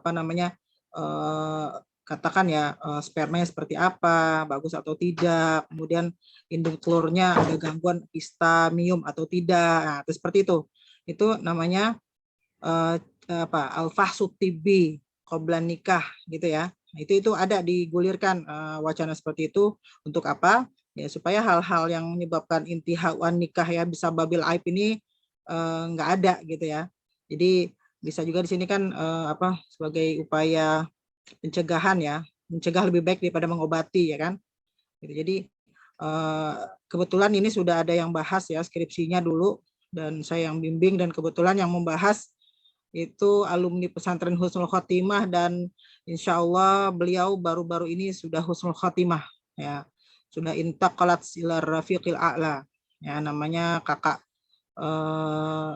katakan ya spermanya seperti apa, bagus atau tidak, kemudian indung telurnya ada gangguan istamium atau tidak. Nah, itu seperti itu. Itu namanya al-fahsu tibbi qabla nikah gitu ya. Itu ada digulirkan wacana seperti itu untuk apa? Ya supaya hal-hal yang menyebabkan intihawan nikah ya bisa babil aib ini nggak ada gitu ya. Jadi bisa juga di sini kan sebagai upaya pencegahan ya, mencegah lebih baik daripada mengobati ya kan. Jadi kebetulan ini sudah ada yang bahas ya skripsinya dulu dan saya yang bimbing, dan kebetulan yang membahas itu alumni pesantren Husnul Khotimah, dan insya Allah beliau baru-baru ini sudah Husnul Khotimah ya, sudah intaqalat ila rafiqil a'la ya, namanya kakak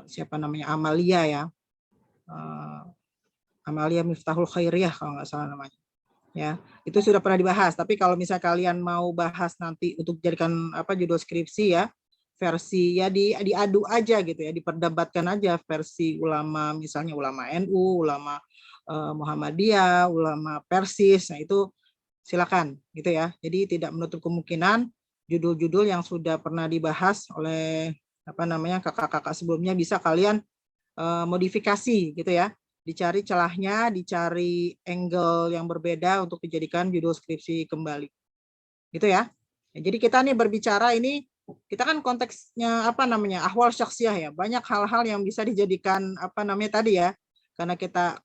siapa namanya, Amalia ya, Amalia Miftahul Khairiyah kalau nggak salah namanya ya. Itu sudah pernah dibahas, tapi kalau misalnya kalian mau bahas nanti untuk jadikan judul skripsi ya, versi ya diadu aja gitu ya, diperdebatkan aja versi ulama, misalnya ulama NU, ulama Muhammadiyah, ulama Persis. Nah itu silakan gitu ya. Jadi tidak menutup kemungkinan judul-judul yang sudah pernah dibahas oleh kakak-kakak sebelumnya bisa kalian modifikasi gitu ya, dicari celahnya, dicari angle yang berbeda untuk dijadikan judul skripsi kembali gitu ya. Jadi kita nih berbicara ini, kita kan konteksnya ahwal syakhsiyah ya, banyak hal-hal yang bisa dijadikan tadi ya,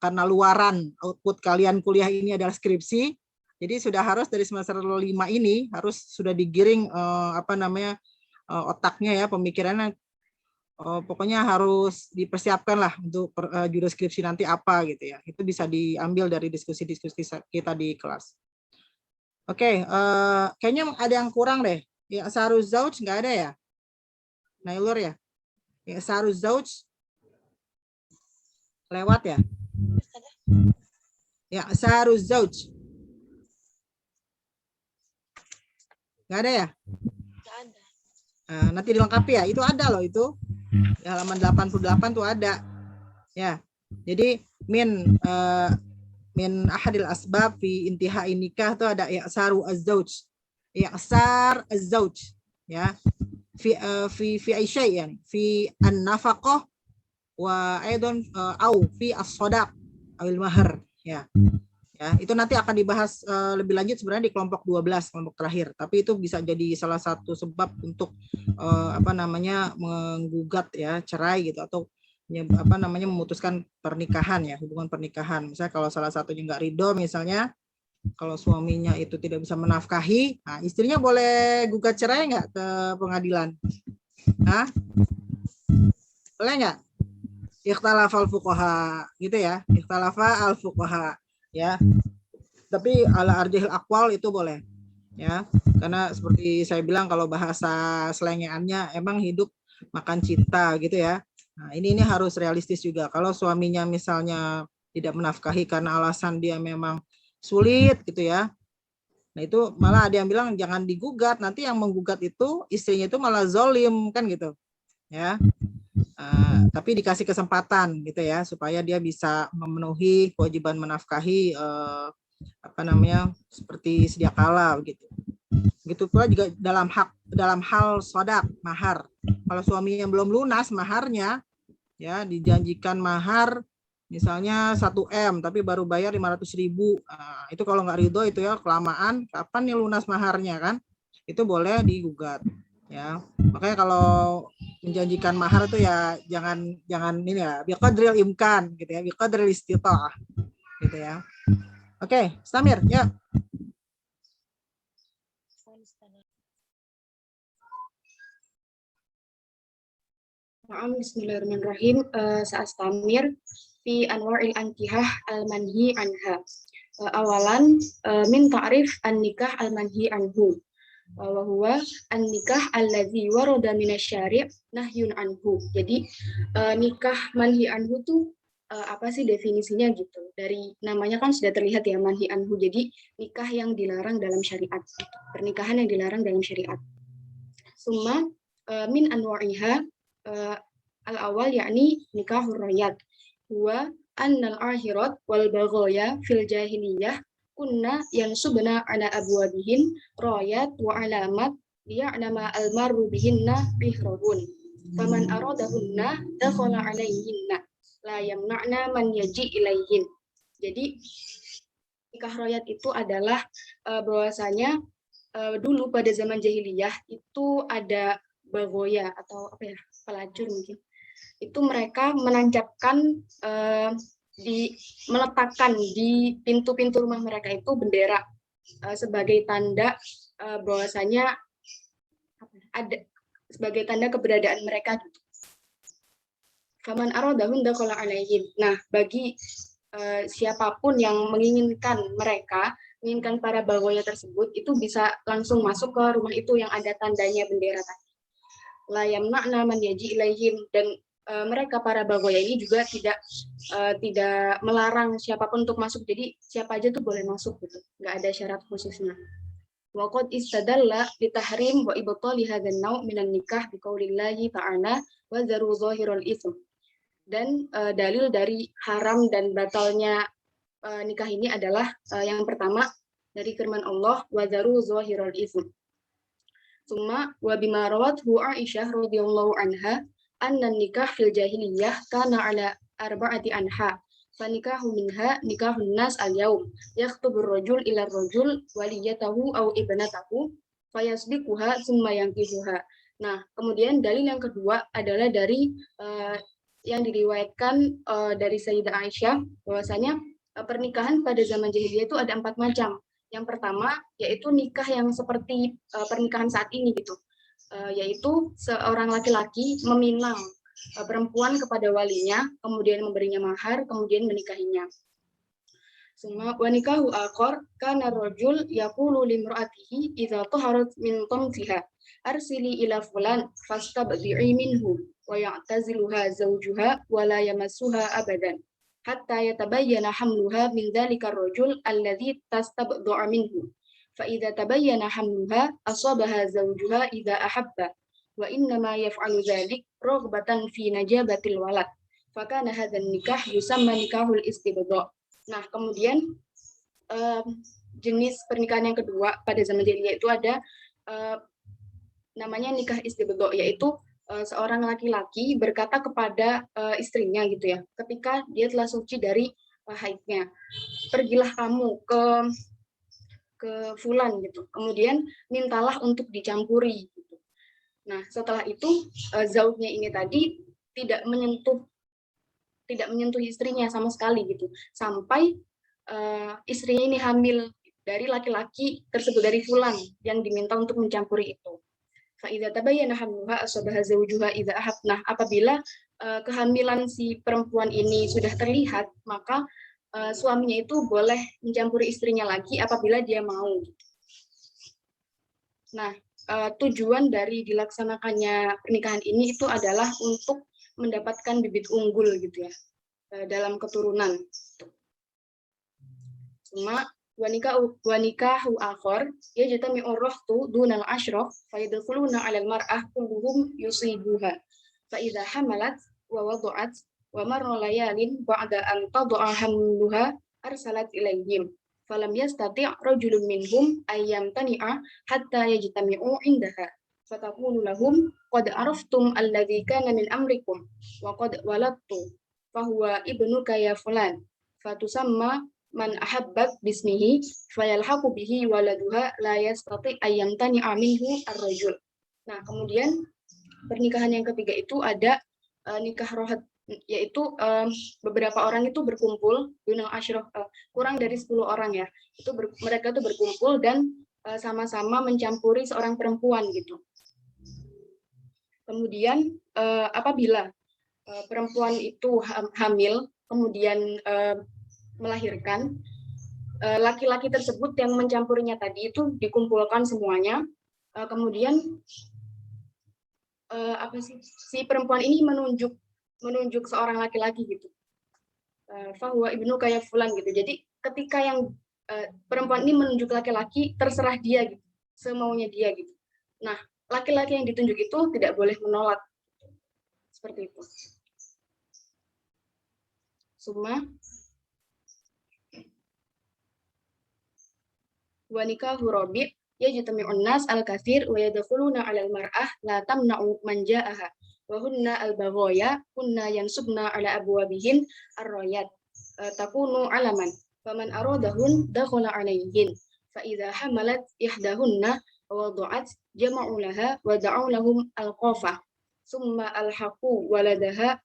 karena luaran output kalian kuliah ini adalah skripsi, jadi sudah harus dari semester 5 ini harus sudah digiring otaknya ya, pemikirannya pokoknya harus dipersiapkan lah untuk judul skripsi nanti apa gitu ya. Itu bisa diambil dari diskusi-diskusi kita di kelas. Oke, kayaknya ada yang kurang deh. Ya, Saruz Zauj nggak ada ya? Nailur ya? Ya, Saruz Zauj lewat ya? Ya, Saruz Zauj. Nggak ada ya? Nggak ada. Nah, nanti dilengkapi ya. Itu ada loh itu. Di halaman 88 tuh ada. Ya. Jadi min ahadil asbab fi intihai nikah tuh ada i'saru az-zauj. I'sar az-zauj, ya. Fi aisyai yani, fi an-nafaqah wa aidan au fi as-sadaq awil mahar, ya. Ya, itu nanti akan dibahas lebih lanjut sebenarnya di kelompok 12, kelompok terakhir. Tapi itu bisa jadi salah satu sebab untuk menggugat ya, cerai gitu, atau memutuskan pernikahan ya, hubungan pernikahan. Misalnya kalau salah satunya nggak ridho, misalnya kalau suaminya itu tidak bisa menafkahi, nah istrinya boleh gugat cerai nggak ke pengadilan? Hah? Boleh nggak? Ikhtalafa al-fuqaha gitu ya, ikhtalafa al-fuqaha ya. Tapi ala arjihil aqwal itu boleh ya, karena seperti saya bilang kalau bahasa selengeannya emang hidup makan cinta gitu ya. Nah, ini harus realistis juga. Kalau suaminya misalnya tidak menafkahi karena alasan dia memang sulit gitu ya. Nah, itu malah ada yang bilang jangan digugat, nanti yang menggugat itu istrinya itu malah zolim kan gitu. Ya. Tapi dikasih kesempatan gitu ya supaya dia bisa memenuhi kewajiban menafkahi seperti sedia kala gitu. Begitu pula juga dalam hal sodak mahar. Kalau suaminya belum lunas maharnya, ya dijanjikan mahar misalnya 1M tapi baru bayar 500.000, itu kalau nggak ridho itu ya kelamaan, kapan nih lunas maharnya kan? Itu boleh digugat. Ya, makanya kalau menjanjikan mahar itu ya jangan ini ya, biqadril imkan gitu ya, biqadril istita'ah gitu ya. Oke, Samir, ya. Bismillahirrahmanirrahim. Sa'astamir fi anwaril ankihah al-manhi anha. Awalan min ta'rif an-nikah al-manhi anhu. Wa huwa an-nikah alladzi warada minasyari' nahyun anhu. Jadi nikah manhi anhu tuh apa sih definisinya gitu. Dari namanya kan sudah terlihat ya, manhi anhu. Jadi nikah yang dilarang dalam syariat. Pernikahan yang dilarang dalam syariat. Summa min anwa'iha al-awal yakni nikahur rayat. Huwa annal ahirat wal baghaya fil jahiliyah kunna yansubna ala abwabihin rayat wa alamat liya'lama almaru bihinna bihrabun faman aradahunna dakhala alaihinna la yamna'na man yaji ilaihin. Jadi nikah rayat itu adalah bahwasanya dulu pada zaman jahiliyah itu ada bagoya atau apa ya, pelacur mungkin. Itu mereka menancapkan meletakkan di pintu-pintu rumah mereka itu bendera sebagai tanda bahwasanya ada, sebagai tanda keberadaan mereka. Faman aradahun dakhala alaihim. Nah, bagi siapapun yang menginginkan para bagoya tersebut itu bisa langsung masuk ke rumah itu yang ada tandanya bendera tadi. La yamna'na man yaji ilaihim, dan mereka para bagoya ini juga tidak melarang siapapun untuk masuk, jadi siapa aja tuh boleh masuk gitu, nggak ada syarat khususnya. Wa qad istadalla li tahrim wa ibtali hadzal naw' minan nikah biqaulillahi ta'ala wa zaru zahirul itsm. Dan dalil dari haram dan batalnya nikah ini adalah yang pertama dari firman Allah wa zaru zahirul itsm. Summa wa bima rawathu Aisyah radhiyallahu anha anna nikah fil jahiliyah kana ala arba'ati anha. Fanikahu minha nikahun nas al-yaum yakhtubur rajul ila rajul waliyatahu aw ibnatahu fayasbiquha summa yankihuha. Nah, kemudian dalil yang kedua adalah dari yang diriwayatkan dari Sayyidah Aisyah bahwasanya pernikahan pada zaman jahiliyah itu ada 4 macam. Yang pertama yaitu nikah yang seperti pernikahan saat ini gitu. Yaitu seorang laki-laki meminang perempuan kepada walinya, kemudian memberinya mahar, kemudian menikahinya. Summa wa nikahu akhar kana rajul yaqulu limra'atihi idza taharat min tamsiha arsili ila fulan fastabdi'i minhu wa ya'taziluha zawjuha wa la yamassuha abadan hatta yatabayyana hamluha min dhalika ar-rajul alladhi tastabdu'a minhu فإذا تبين حملها أصابها زوجها إذا أحب وإنما يفعل ذلك رغبة في نجابة الولد فكان هذا النكاح يسمى نكاح الاستبضاء. Nah, kemudian jenis pernikahan yang kedua pada zaman jahiliyah itu ada namanya nikah istibdo, yaitu seorang laki-laki berkata kepada istrinya gitu ya, ketika dia telah suci dari haidnya, pergilah kamu ke fulan gitu, kemudian mintalah untuk dicampuri gitu. Nah, setelah itu zaujnya ini tadi tidak menyentuh istrinya sama sekali gitu, sampai istrinya ini hamil dari laki-laki tersebut, dari fulan yang diminta untuk mencampuri itu. Fa'idza tabayyana hamluha asabaha zawjuha idza ahab. Nah, apabila kehamilan si perempuan ini sudah terlihat, maka suaminya itu boleh mencampuri istrinya lagi apabila dia mau. Nah, tujuan dari dilaksanakannya pernikahan ini itu adalah untuk mendapatkan bibit unggul gitu ya, dalam keturunan. Cuma wanikahu akhar yajtami'u ar-rahtu dunal ashraf fa yadkhuluna 'ala al-mar'ah kulluhum yusibuha fa idza hamalat wa wada'at wa marra layalin ba'da an tada'a hamluha arsalat ilayhim falam yastati' rajulun minhum ayyam tani'a hatta yajtami'u 'indaha fataqulu lahum qad araftum alladhi kana min amrikum wa qad waladtu fa huwa ibnuka ya fulan fatusamma man ahabbat bismihi fayalhaqu bihi waladuha la yastati ayyam tani'a minhu ar-rajul. Nah, kemudian pernikahan yang ketiga itu ada nikah rohat, yaitu beberapa orang itu berkumpul dunal asyraf, kurang dari 10 orang ya. Itu mereka itu berkumpul dan sama-sama mencampuri seorang perempuan gitu. Kemudian apabila perempuan itu hamil kemudian melahirkan, laki-laki tersebut yang mencampurinya tadi itu dikumpulkan semuanya, kemudian si perempuan ini menunjuk seorang laki-laki gitu, fahuwa ibnu kaya fulan gitu. Jadi ketika yang perempuan ini menunjuk laki-laki, terserah dia gitu, semaunya dia gitu. Nah, laki-laki yang ditunjuk itu tidak boleh menolak, seperti itu. Summa wa nikahu rabi' yajtami'un nas al-katsir wa yadkhuluna 'ala al-mar'ah la tamna'u man ja'aha wa hunna al-baghaya kunna yansubna 'ala abwabihin ar-rayat takunu 'alaman faman aradahun dakhala 'alayhin fa idza hamalat ihdahunna wa wada'at jama'u laha wa da'u lahum al-qafah summa alhaqu waladaha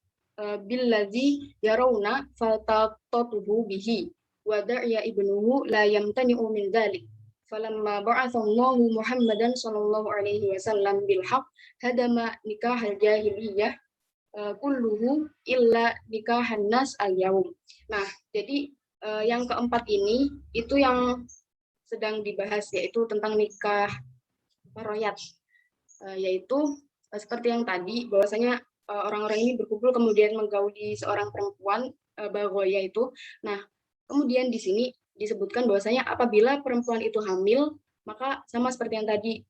billadzi yarawna fatatuhu bihi wa da'iya ibnuhu la yamtani'u min dzalik. Falamma ba'athallahu Muhammadan sallallahu alaihi wasallam bil haqq hadama nikahal jahiliyah kulluhu illa nikahan nas al yaum. Nah, jadi yang keempat ini itu yang sedang dibahas, yaitu tentang nikah royat, yaitu seperti yang tadi bahwasanya orang-orang ini berkumpul kemudian menggauli seorang perempuan bagoya itu. Nah, kemudian di sini disebutkan bahwasanya apabila perempuan itu hamil, maka sama seperti yang tadi,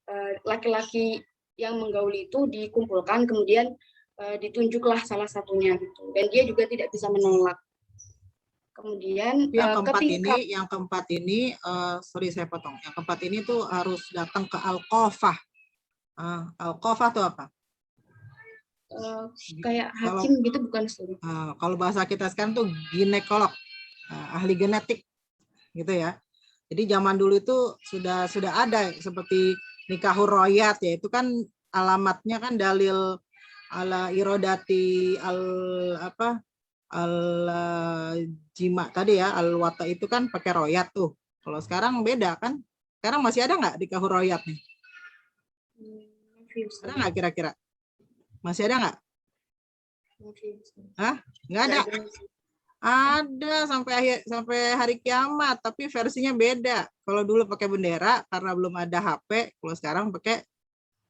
laki-laki yang menggauli itu dikumpulkan, kemudian ditunjuklah salah satunya gitu, dan dia juga tidak bisa menolak. Kemudian yang keempat ini, sorry saya potong, yang keempat ini tuh harus datang ke al-qafah. Al-qafah itu apa? Kayak hakim gitu bukan? Kalau bahasa kita sekarang tuh ginekolog, ahli genetik gitu ya. Jadi zaman dulu itu sudah ada seperti nikahur royat, yaitu kan alamatnya kan dalil ala irodati al jima tadi ya, al wata itu kan pakai royat tuh. Kalau sekarang beda kan? Sekarang masih ada nggak nikahur royat nih? Ada nggak kira-kira? Masih ada nggak? Hah? Nggak ada. Ada sampai hari kiamat, tapi versinya beda. Kalau dulu pakai bendera karena belum ada HP, kalau sekarang pakai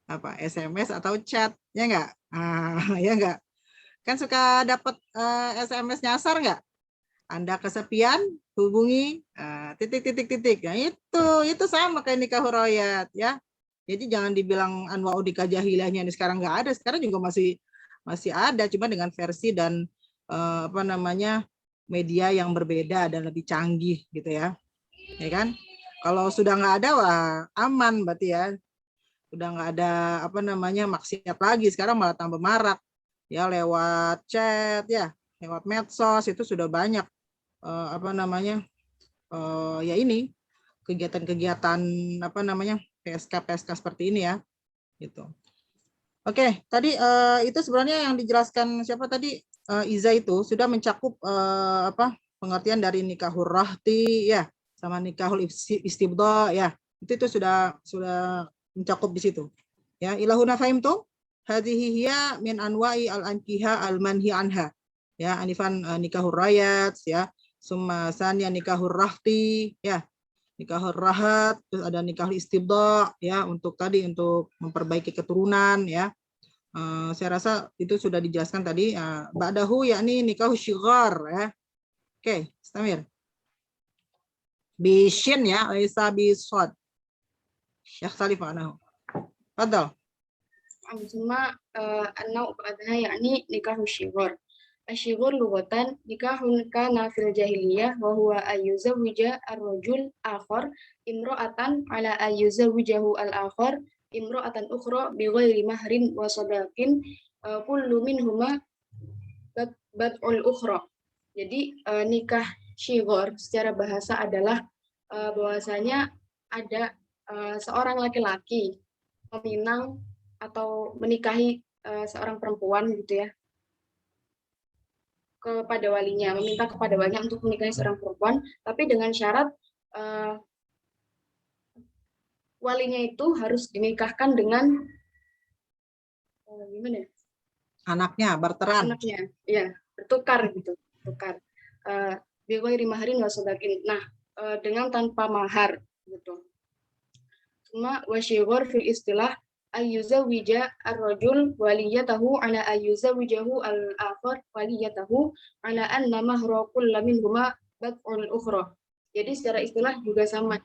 apa? SMS atau chat, ya enggak? Ya enggak? Kan suka dapat SMS nyasar enggak? Anda kesepian, hubungi titik. Nah, itu sama kayak nikah hurayat ya. Jadi jangan dibilang anwa'u nikah jahiliyahnya ini sekarang nggak ada, sekarang juga masih ada, cuma dengan versi dan media yang berbeda dan lebih canggih gitu ya. Ya kan? Kalau sudah nggak ada, wah aman berarti ya. Udah nggak ada maksiat lagi, sekarang malah tambah marak ya, lewat chat ya, lewat medsos itu sudah banyak ya ini kegiatan-kegiatan PSK seperti ini ya gitu. Oke, tadi itu sebenarnya yang dijelaskan siapa tadi, Iza itu sudah mencakup pengertian dari nikahur rahti ya sama nikahul istibdha ya, itu sudah mencakup di situ ya. Ilahuna fahimtum hadhihi hiya min anwa'i al-ankiha al-manhi anha ya, anifan nikahur rayat ya, summa saniya nikahur rahti ya, nikahur rahat, terus ada nikahul istibdha ya, untuk memperbaiki keturunan ya. Saya rasa itu sudah dijelaskan tadi. Ba'dahu yakni nikahul syighar ya. Oke, Istamir. Bishin ya, Isa bisod. Syekh Salif anahu. Fadal. Cuma anau ba'daha yakni nikahul syighar. Asyighar lughatan nikahun kana fil jahiliyah wa huwa ayyuzawwija ar-rajul akhar imra'atan ala ayyuzawwijahu al-akhar imra'atan ukhra bighairi mahrin wa sadaqin kullu minhuma bad'ul ukhra. Jadi nikah syighar secara bahasa adalah bahwasanya ada seorang laki-laki meminang atau menikahi seorang perempuan gitu ya, kepada walinya, meminta kepada walinya untuk menikahi seorang perempuan, tapi dengan syarat walinya itu harus dinikahkan dengan gimana? Anaknya, barteran. Anaknya, ya, bertukar gitu, tukar. Bighairi mahrin wa sadaqin. Nah, dengan tanpa mahar gitu. Cuma wasyighar fil istilah ayyuzawwija ar-rajul waliyatahu ala ayyuzawwijahu al-akhar waliyatahu ala anna mahra kullu minhuma bad'ul ukhra. Jadi secara istilah juga sama,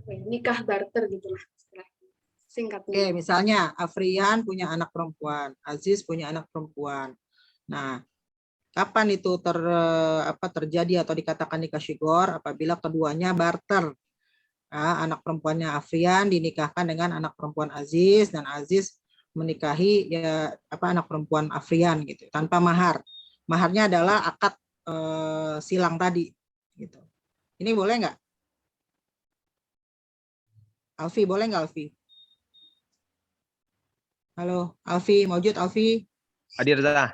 nikah barter gitulah istilahnya. Singkatnya. Oke, misalnya Afrian punya anak perempuan, Aziz punya anak perempuan. Nah, kapan itu terjadi atau dikatakan nikah syighar? Apabila keduanya barter. Nah, anak perempuannya Afrian dinikahkan dengan anak perempuan Aziz, dan Aziz menikahi ya anak perempuan Afrian gitu tanpa mahar. Maharnya adalah akad silang tadi gitu. Ini boleh nggak? Alfi, boleh nggak Alfi? Halo, Alfi, maujud Alfi? Hadir Zah.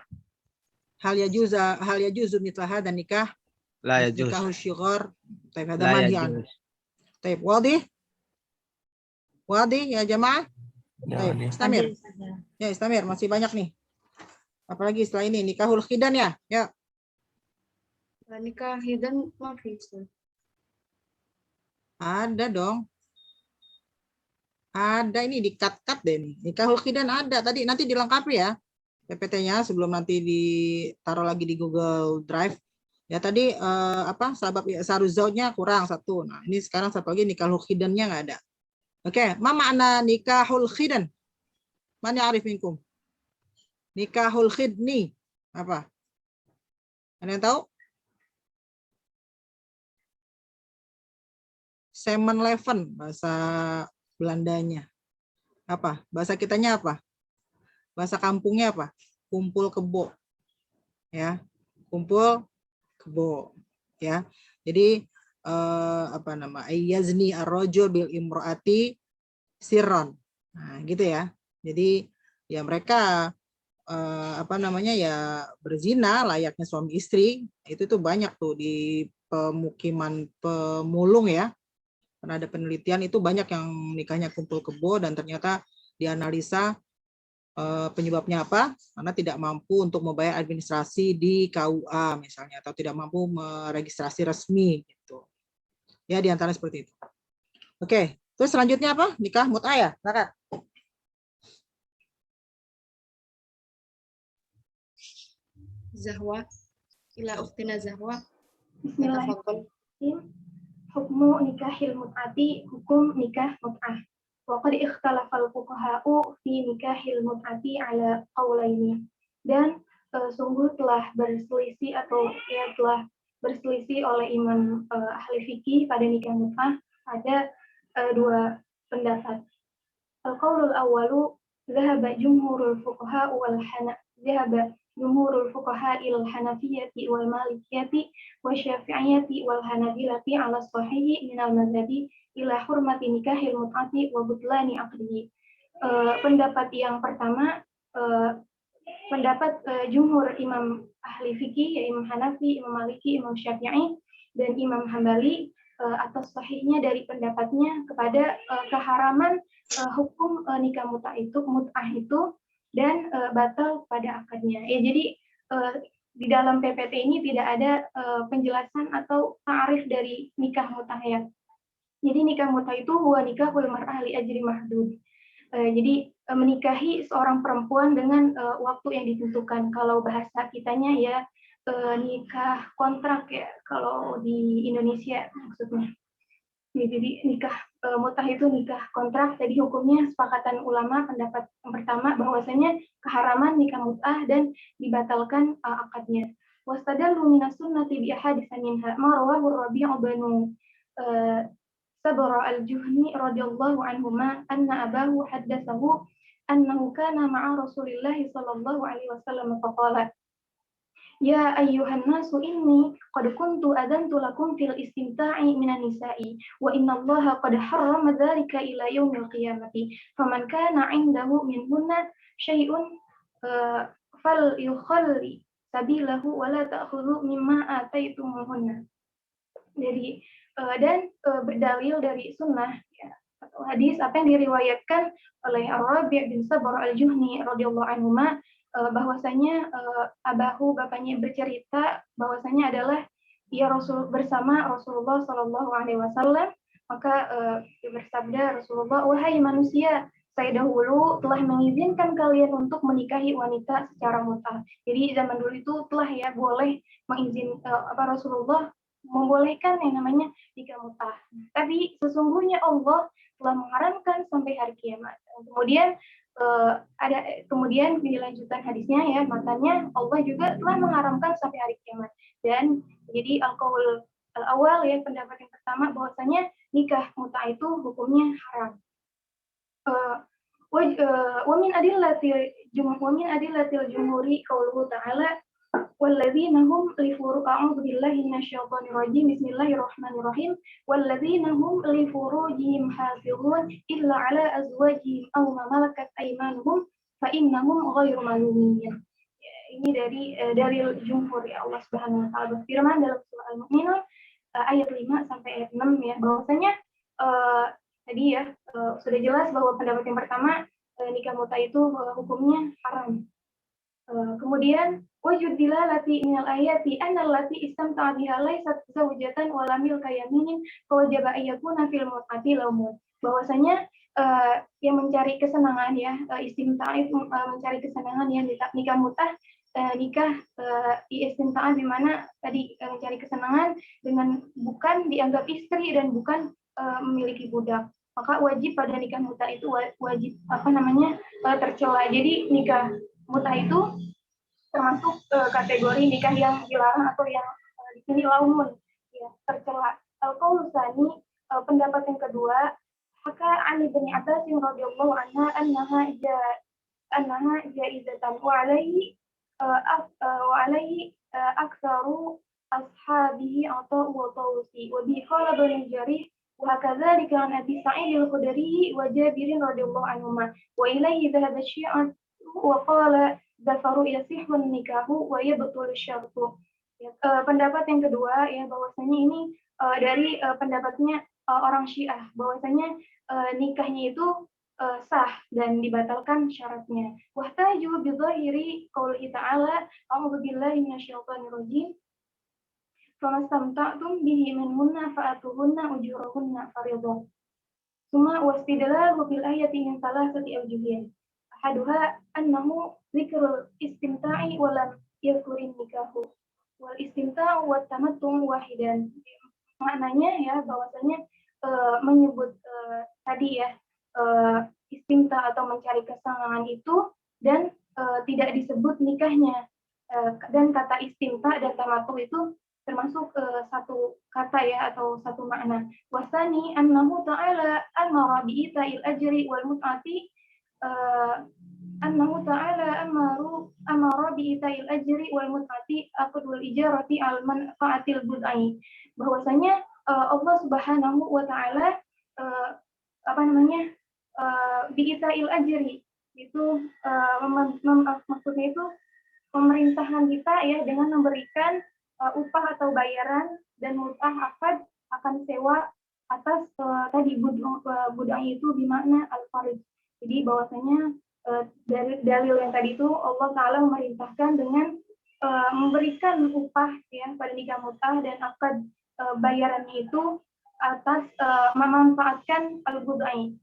Hal yajuzu mithla hadha nikah? La yajuz. Nikahul syighar. Taib hada La manhian. yajuz. Taib, wadih? Wadih ya jamaah? Taib, Istamir. Ya, Istamir, masih banyak nih. Apalagi setelah ini nikahul khidan ya? Ya. Nikah khidan mafi. Ada dong. Ada, ini di-cut deh nih. Nikahul khidan ada tadi, nanti dilengkapi ya PPT-nya sebelum nanti ditaruh lagi di Google Drive. Ya tadi sabab saruzaunya kurang satu. Nah, ini sekarang satu lagi nikahul khidannya nggak ada. Oke, ma makna nikahul khidan? Mana arif minkum? Nikahul khidni apa? Ada yang tahu? Semenleven bahasa Belandanya. Apa? Bahasa kitanya apa? Bahasa kampungnya apa? Kumpul kebo. Ya, kumpul kebo. Ya. Jadi ayyazni ar-rajul bil imraati sirron. Nah, gitu ya. Jadi ya mereka ya berzina layaknya suami istri. Itu tuh banyak tuh di pemukiman pemulung ya. Karena ada penelitian itu banyak yang nikahnya kumpul kebo, dan ternyata dianalisa penyebabnya apa? Karena tidak mampu untuk membayar administrasi di KUA misalnya, atau tidak mampu meregistrasi resmi gitu. Ya, diantara seperti itu. Oke, terus selanjutnya apa? Nikah mut'ah ya, silakan. Zahwa. ila ukhtina Zahra. Bismillahirrahmanirrahim. Hukmu nikahil mut'ati, hukum nikah mut'ah. Wa qad ikhtalafal fuqaha'u fi nikahil mut'ati ala qaulaini. Dan sungguh telah berselisih atau ya telah berselisih oleh imam ahli fikih pada nikah mut'ah ada dua pendapat. Al-qaulul awwalu dhahaba jumhurul fuqaha wal hanafiyyati wal malikiyyati wasyafi'iyyati wal hanabilati ala sahihi minal madhabi ila hurmati nikahil mut'ati wa butlani aqdihi. Pendapat yang pertama, pendapat jumhur imam ahli fikih, ya Imam Hanafi, Imam Maliki, Imam Syafi'i, dan Imam Hambali atas sahihnya dari pendapatnya kepada keharaman hukum nikah mut'ah itu dan batal pada akadnya. Ya, jadi di dalam PPT ini tidak ada penjelasan atau ta'rif dari nikah mut'ah ya. Jadi nikah mut'ah itu huwa nikahul mar'ah li ajri mahdud. Jadi menikahi seorang perempuan dengan waktu yang ditentukan. Kalau bahasa kitanya ya nikah kontrak ya kalau di Indonesia maksudnya. Jadi nikah mut'ah itu nikah kontrak. Jadi hukumnya sepakatan ulama pendapat yang pertama bahwasanya keharaman nikah mut'ah dan dibatalkan akadnya. Wastadallu minas sunnati bi ahaditsin minha ma rawahu Rabi' bin Sabra al-Juhni radhiyallahu anhuma anna abahu haddatsahu annahu kana ma'a Rasulillah sallallahu alaihi wasallam faqala ya ayyuhan nasu inni qad kuntu adantu lakum fil istimta'i minan nisa'i wa inna Allaha qad harrama dzalika ila yaumil qiyamati faman kana 'indahu minhunna syai'un falyukhalli sabilahu wa la ta'khudhu mimma ataitumuhunna. Jadi dan berdalil dari sunnah ya, atau hadis apa yang diriwayatkan oleh Ar-Rabi' bin Sabr al-Juhni radhiyallahu anhuma bahwasanya abahu bapaknya bercerita bahwasanya adalah ia Rasul bersama Rasulullah sallallahu alaihi wasallam, maka bersabda Rasulullah, wahai manusia, saya dahulu telah mengizinkan kalian untuk menikahi wanita secara mut'ah. Jadi zaman dulu itu telah ya boleh Rasulullah membolehkan yang namanya nikah mut'ah. Tapi sesungguhnya Allah telah mengharamkan sampai hari kiamat. Kemudian kemudian di lanjutan hadisnya ya matanya Allah juga telah mengharamkan sampai hari kiamat. Dan jadi al-qaul al-awal ya pendapat yang pertama bahwasanya nikah mut'ah itu hukumnya haram. Wa min adillatil jumhuri qauluhu ta'ala walladzina hum li furu a'udzu billahi minasyaitonir rajim bismillahirrahmanirrahim walladzina hum li furujihim hafizun illa ala azwajihim aw ma malakat aymanuhum fa innahum ghairu malumin. Ini dari jumhur ya. Allah Subhanahu wa taala berfirman dalam surah Al-Mu'minun ayat 5 sampai ayat 6 ya bahwasanya tadi ya sudah jelas bahwa pendapat yang pertama nikah mut'ah itu hukumnya haram. Kemudian wujud dilalati minal ayati anna allati istamta'a biha laysat zawjatan wa lam milka yaminin fa wajaba ayyakuna fil mut'ati laumun. Bahwasanya yang mencari kesenangan ya istimta' itu mencari kesenangan ya nikah mut'ah nikah istimta' di mana tadi mencari kesenangan dengan bukan dianggap istri dan bukan memiliki budak. Maka wajib pada nikah mut'ah itu wajib tercela. Jadi nikah mut'ah itu termasuk kategori nikah yang dilarang atau yang di sini laumun ya tercela. Al-qaul tsani pendapat yang kedua haka Ali bin Abbas radhiyallahu anha annaha jaizatan wa alaihi aktsaru ashabihi atau wa tawsi wa bi qala bin Jarih wa kadzalika an Abi Sa'id al-Khudri wa Jabir radhiyallahu anhuma wa ilaihi dhahaba Syi'ah wa qala zafaru yasihun nikahu wa yabtul syartu. Pendapat yang kedua ya bahwasanya ini dari pendapatnya orang Syiah bahwasanya nikahnya itu sah dan dibatalkan syaratnya. Wahtaju bi dhahiri qouli ta'ala a'udzu billahi minasyaitonir rajim. Famastamta'tum bihi minhunna fa'atuhunna ujurahunna fariidhah. Summa wastidlalu bil ayati min salasati awjuhin. Ahaduha annahu dzikrul istimta'i wa lam yadhkurin nikahu. wal istimta' wa tamattum wahidan. Maknanya ya bahwasanya menyebut tadi ya istimta atau mencari kesenangan itu dan tidak disebut nikahnya. Dan kata istimta dan tamattu itu termasuk satu kata ya atau satu makna. Wasani annahu ta'ala amara bi ita'il ajri wal mut'ati annahu ta'ala amara bi ita'il ajri wal mut'ati aqdul ijarati al manfaatil budai. Bahwasanya Allah Subhanahu wa taala bi ita'il ajri itu maksudnya itu pemerintahan kita ya dengan memberikan upah atau bayaran dan mut'ah akad akan sewa atas tadi budai itu bermakna al-farid. Jadi bahwasanya dari dalil yang tadi itu Allah Ta'ala memerintahkan dengan memberikan upah ya pada nikah mut'ah dan akad bayarannya itu atas memanfaatkan al-budai.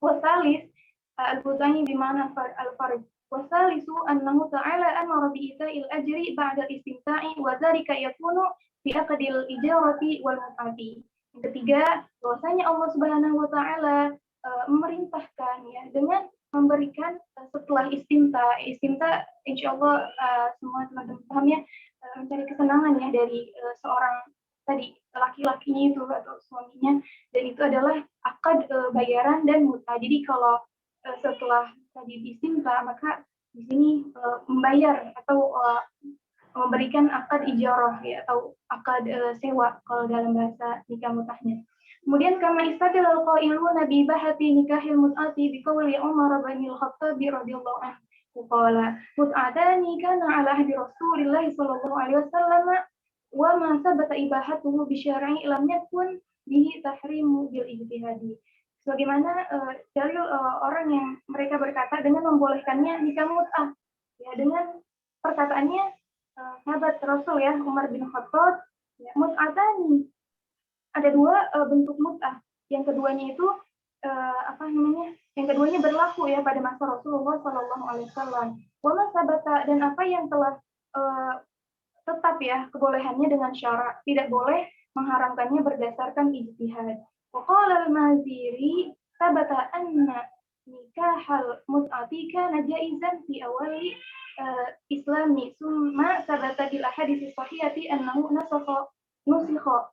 Wasalis al-budai bermakna al-farid. Wasalisu annahu ta'ala amara bi ita'il ajri ba'da istimta'i wa dzalika yakunu fi aqdil ijarati wal mut'ati. Yang ketiga, bahwasanya Allah Subhanahu wa taala memerintahkan ya dengan memberikan setelah istimta insyaallah semua teman-teman paham ya, mencari kesenangan ya dari seorang tadi laki-lakinya itu atau suaminya, dan itu adalah akad bayaran dan mut'ah. Jadi kalau setelah tadi istimta maka di sini membayar atau memberikan akad ijarah ya atau akad sewa kalau dalam bahasa nikah mut'ahnya. Kemudian kama istadlal qailuna bi bahati nikahil mut'ati bi qawli Umar bin Al-Khattab radhiyallahu anhu qala mut'atani kana ala ahdi Rasulillah sallallahu alaihi wasallam wa ma sabata ibahatuhu bi syar'i lam yakun bihi tahrimu bil ijtihadi. Sebagaimana dalil orang yang mereka berkata dengan membolehkannya nikah mut'ah ya dengan perkataannya sahabat Rasul ya Umar bin Khattab ya, mut'atani ada dua bentuk mut'ah. Yang keduanya itu yang keduanya berlaku ya pada masa Rasulullah Sallallahu Alaihi Wasallam. Wa ma sabata, dan apa yang telah tetap ya kebolehannya dengan syarak, tidak boleh mengharamkannya berdasarkan ijtihad. Waqala al-Maziri sabata anna nikahal mut'ati kana jaizan fi awali islami summa sabata bil ahadits sahihati annahu nusikha.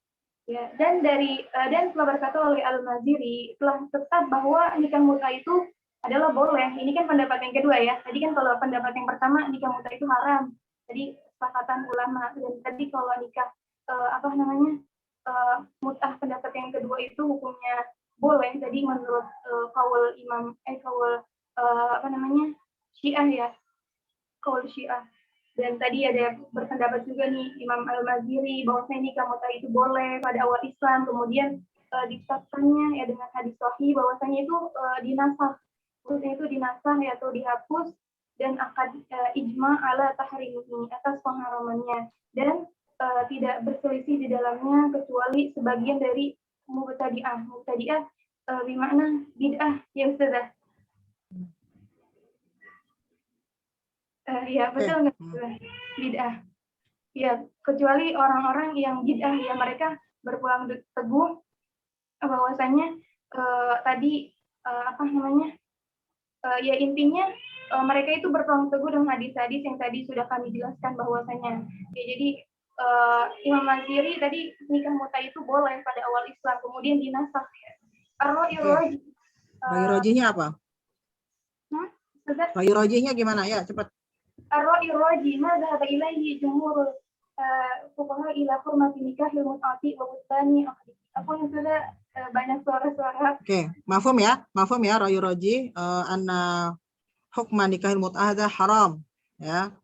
Ya, dan telah berkata oleh Al-Maziri telah tetap bahwa nikah mut'ah itu adalah boleh. Ini kan pendapat yang kedua ya. Tadi kan kalau pendapat yang pertama nikah mut'ah itu haram. Tadi kesepakatan ulama, dan tadi kalau nikah mut'ah pendapat yang kedua itu hukumnya boleh. Jadi menurut kaul Syiah ya, kaul Syiah. Dan tadi ada berpendapat juga nih Imam Al-Maziri bahwasanya nikah mut'ah itu boleh pada awal Islam, kemudian ditetapkannya ya dengan hadis sahih bahwasanya itu dinasakh, maksudnya itu dinasakh ya atau dihapus, dan akad ijma ala tahrimihi atas pengharamannya, dan tidak berselisih di dalamnya kecuali sebagian dari mubtadi'ah bermakna bid'ah ya Ustazah. Ya betul nggak bid'ah ya, kecuali orang-orang yang bid'ah ya mereka berpegang teguh bahwasanya tadi ya intinya mereka itu berpegang teguh dengan hadis-hadis yang tadi sudah kami jelaskan bahwasanya ya. Jadi Imam Maziri tadi nikah mut'ah itu boleh pada awal Islam, kemudian dinasakh ya. Rojinya apa? Rojinya gimana ya, cepat. Ar-ra'i ma dhahaba ilaihi jumhurul fuqaha ila hurmati nikahil mut'ati wa butani aqdi. Aku sudah banyak suara-suara. Oke, mafhum ya, ra'i anna hukma nikahil mut'ah haram ya.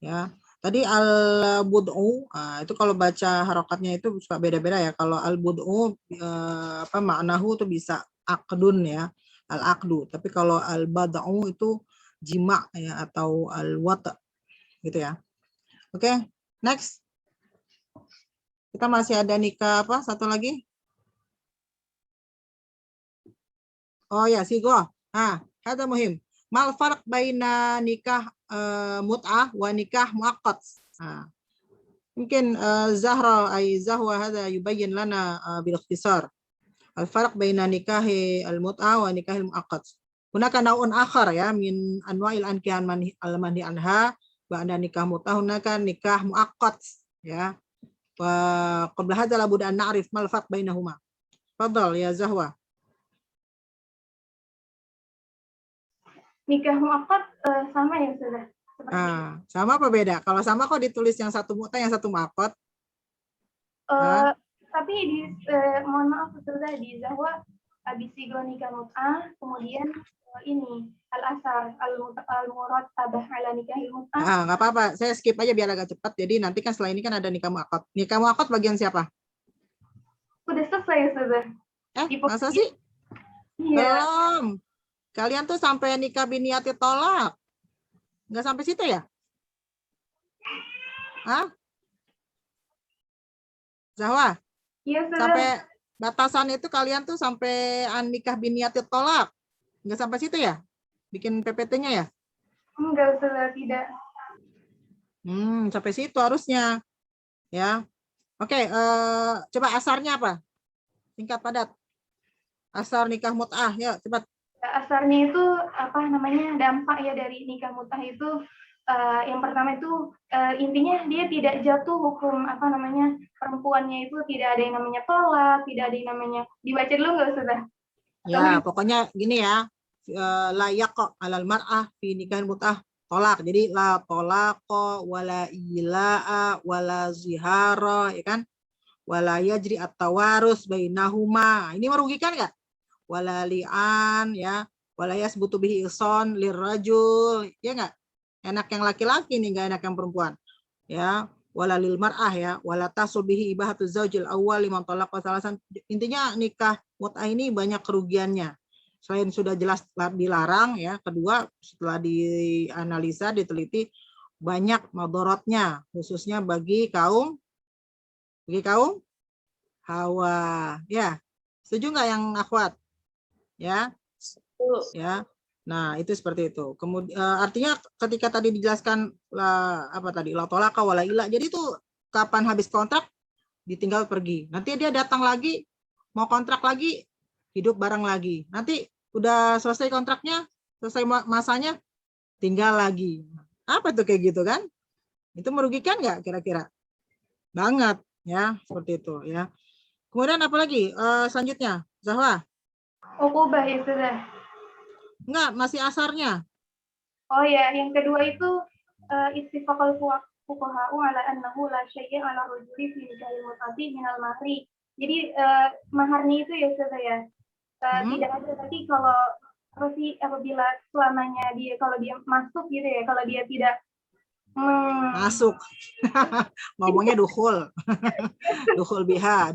Ya. Tadi al-bud'u itu kalau baca harokatnya itu suka beda-beda ya. Kalau al-bud'u maknahu itu bisa aqdun ya, al-aqdu. Tapi kalau al-bad'u itu jima ya atau al-wata gitu ya. Oke, next. Kita masih ada nikah satu lagi. Oh ya, sigo. Ada muhim. Mal farq baina nikah mut'ah wa nikah muaqqad. يمكن زهرة أي زهوة هذا يبين لنا بالاختصار الفرق بين نكاح المتعة ونكاح المؤقت. هناك نوع آخر ya من أنواع الأنكحة المنهي عنها بعد نكاح متعة هناك نكاح مؤقت ya. وقبل هذا لابد أن نعرف ما الفرق بينهما. تفضل يا زهوة. Nikah muakkad sama ya sudah. Sama apa beda? Kalau sama kok ditulis yang satu mu'tah, yang satu mu'aqqad? Tapi mohon maaf sudah di Zahwa habis sigo nikah mut'ah, kemudian ini al-asar al-murattabah ala nikahil mut'ah. Nggak apa-apa, saya skip aja biar agak cepat. Jadi nanti kan setelah ini kan ada nikah mu'aqqad. Nikah mu'aqqad bagian siapa? Udah selesai sudah. Masa sih? Iya. Belum. Kalian tuh sampai nikah biniyati tolak. Nggak sampai situ ya? Zahwa? Iya, sudah. Sampai batasan itu kalian tuh sampai nikah biniyati tolak. Nggak sampai situ ya? Bikin PPT-nya ya? Enggak, sudah tidak. Sampai situ harusnya. Ya. Oke, coba asarnya apa? Singkat padat. Asar nikah mut'ah, ya cepat. Asarnya itu apa namanya dampak ya dari nikah mut'ah itu yang pertama itu intinya dia tidak jatuh hukum apa namanya perempuannya itu tidak ada yang namanya tolak, tidak ada yang namanya dibaca dulu nggak sudah? Ya pokoknya gini ya, layak kok alal mar'ah fi nikah mut'ah tolak. Jadi la tolako wala ila'a wala zihara, ya kan? Wala yajri at-tawarus bainahuma. Ini merugikan nggak? Wala li'an ya, wala yasbutu bihi ihsan lirrajul, ya enggak? Enak yang laki-laki nih, enggak enak yang perempuan. Ya, wala lil mar'ah ya, wala tasul bihi ibahatu zaujil awwal liman talaqa salasan. Intinya nikah mut'ah ini banyak kerugiannya. Selain sudah jelas dilarang ya, kedua setelah dianalisa, diteliti banyak madorotnya khususnya bagi kaum hawa. Ya. Setuju nggak yang akhwat? Ya, nah itu seperti itu. Kemudian artinya ketika tadi dijelaskan apa tadi la tolaka wala ila, jadi itu kapan habis kontrak ditinggal pergi, nanti dia datang lagi mau kontrak lagi, hidup bareng lagi, nanti udah selesai kontraknya, selesai masanya, tinggal lagi. Apa tuh kayak gitu kan? Itu merugikan nggak kira-kira? Banget ya, seperti itu ya. Kemudian apa lagi selanjutnya, Zahwa? Uqubah ya sudah. Enggak, masih asarnya. Oh ya, yang kedua itu ittifaqal fuqaha'u ala annahu la syai'a ala rajuli fi nikahil mut'ati minal mahri. Jadi maharnya itu ya sudah ya. Tidak ada, tapi kalau apabila selamanya dia kalau dia masuk gitu ya, kalau dia tidak masuk. Ngomongnya dukhul. Dukhul biha.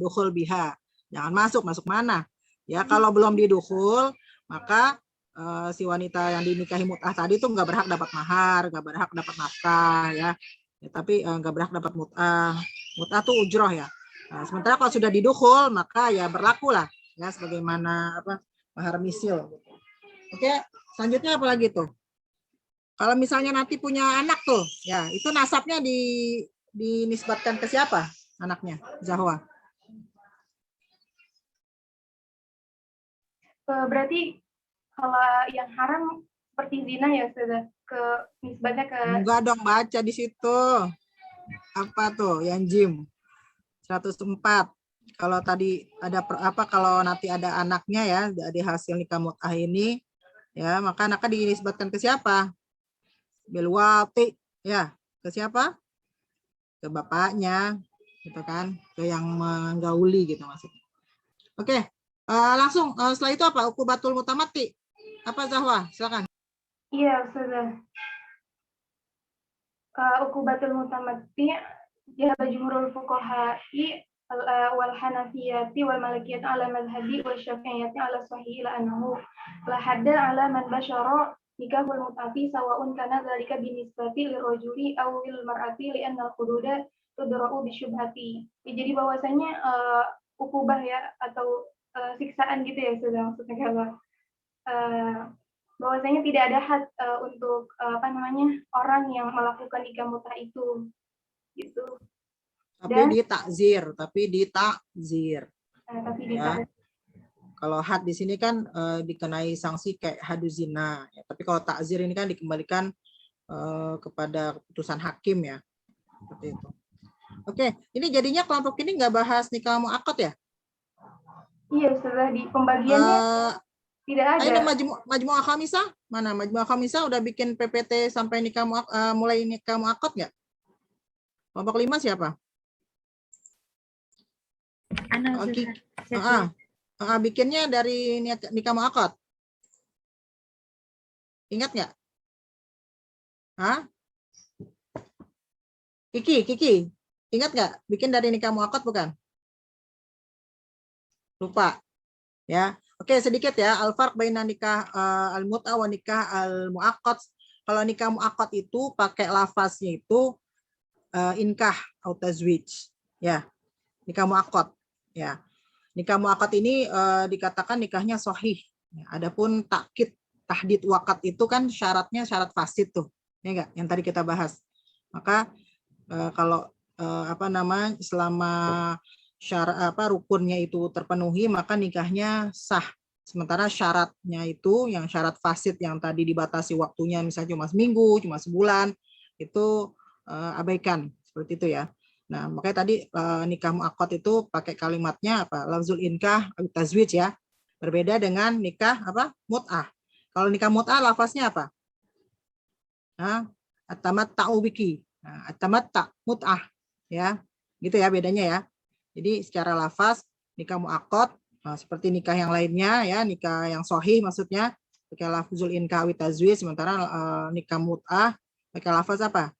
Jangan masuk mana? Ya, kalau belum didukhul, maka si wanita yang dinikahi mut'ah tadi itu nggak berhak dapat mahar, nggak berhak dapat nafkah ya. Tapi nggak berhak dapat mut'ah. Mut'ah tuh ujroh ya. Nah, sementara kalau sudah didukhul, maka ya berlaku lah ya sebagaimana apa mahar misil. Oke, selanjutnya apa lagi tuh? Kalau misalnya nanti punya anak tuh, ya itu nasabnya dinisbatkan ke siapa anaknya, Zahwa? Berarti kalau yang haram seperti zina ya sudah ke nisbatnya ke. Enggak dong, baca di situ. Apa tuh yang jim 104. Kalau tadi ada kalau nanti ada anaknya ya dari hasil nikah mut'ah ini ya, maka anaknya dinisbatkan ke siapa? Bilwati ya, ke siapa? Ke bapaknya gitu kan, ke yang menggauli gitu maksudnya. Oke. Langsung setelah itu apa? Uqubatul mutamati. Apa Zahwa? Silakan. Iya, sudah. Uqubatul mutamati ya jumhurul fuqaha'i wal hanafiyati wal malikiyati ala madhhabi wa syafi'iyati ala sahih ila annahu la hadda ala man basyara nikahul mutati sawa'un kana dzalika binisbati lirajuli aw lil mar'ati li anna al-hududa tudra'u bisyubhati. Jadi bahwasanya ukubah ya atau siksaan gitu ya sudah maksudnya kalau bahwasanya tidak ada had untuk apa namanya orang yang melakukan nikah mut'ah itu gitu. Tapi ditakzir. Ya. Kalau had di sini kan dikenai sanksi kayak hadu zina, ya. Tapi kalau takzir ini kan dikembalikan kepada keputusan hakim ya, seperti itu. Oke, ini jadinya kelompok ini nggak bahas nikah mu'aqqad ya? Iya, setelah di pembagiannya tidak ada. Ini Majmu'ah Khamisah mana? Majmu'ah Khamisah udah bikin PPT sampai mulai nikah mu'aqqad nggak? Kelompok 5 siapa? Bikinnya dari nikah mu'aqqad. Ingat nggak? Kiki, ingat nggak? Bikin dari nikah mu'aqqad bukan? Lupa, ya. Oke, sedikit ya. Al-farq baina nikah al-mut'ah wa nikah al-mu'aqqad. Kalau nikah mu'aqqad itu pakai lafaznya itu inkah atau tazwij, ya. Nikah mu'aqqad, ya. Nikah mu'aqqad ini dikatakan nikahnya sahih. Ya, adapun takkid, tahdid waqat itu kan syaratnya syarat fasid tuh, ya enggak? Yang tadi kita bahas. Maka kalau selama syarat rukunnya itu terpenuhi maka nikahnya sah. Sementara syaratnya itu yang syarat fasid yang tadi dibatasi waktunya misalnya cuma seminggu, cuma sebulan, itu abaikan seperti itu ya. Nah, makanya tadi nikah mu'aqqad itu pakai kalimatnya apa? Lafzul inkah tazwij ya. Berbeda dengan nikah mut'ah. Kalau nikah mut'ah lafaznya apa? At-tamatta'u biki. Nah, at-tamatta' mut'ah ya. Gitu ya bedanya ya. Jadi secara lafaz nikah mu'aqqad seperti nikah yang lainnya ya, nikah yang sahih maksudnya pakai lafzul inkah wa tazwij, sementara nikah mut'ah pakai lafaz apa?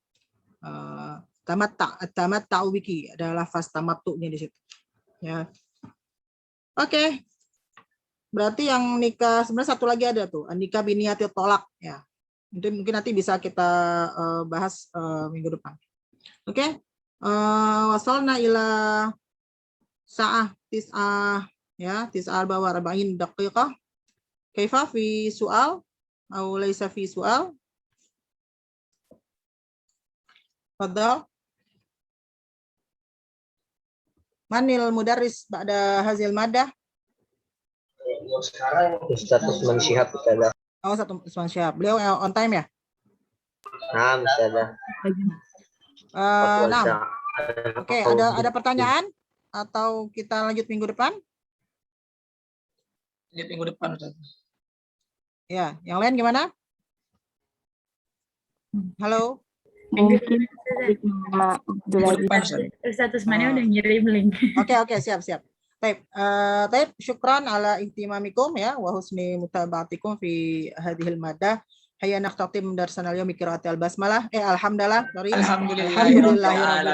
Tamatta'u biki, ada lafaz tamattu'nya di situ. Ya. Oke. Berarti yang nikah sebenarnya satu lagi ada tuh, nikah biniyatil tolak ya. Mungkin nanti bisa kita bahas minggu depan. Oke. Wasalna ila sa'ah tis'ah ya, tis'ah bawa arba'in daqiqah. Kaifa fi su'al atau laisa fi su'al? Fadhal. Manil mudarris ba'da hazil madah? Sekarang Ustaz Usman Syihab Ustazah. Oh, Ustaz Usman Syihab. Beliau on time ya? Nah, Ustazah. Oke, ada pertanyaan atau kita lanjut minggu depan? Lanjut minggu depan, Ustaz. Ya, yang lain gimana? Halo. Mungkin Ustaz Usmani udah ngirim link. Oke, siap. Taib, syukran ala ihtimamikum ya wa husni mutaba'atikum fi hadhil madah. Hayya naqtatim darsan al-yawmi qira'atil basmalah. Alhamdulillah. Alhamdulillah.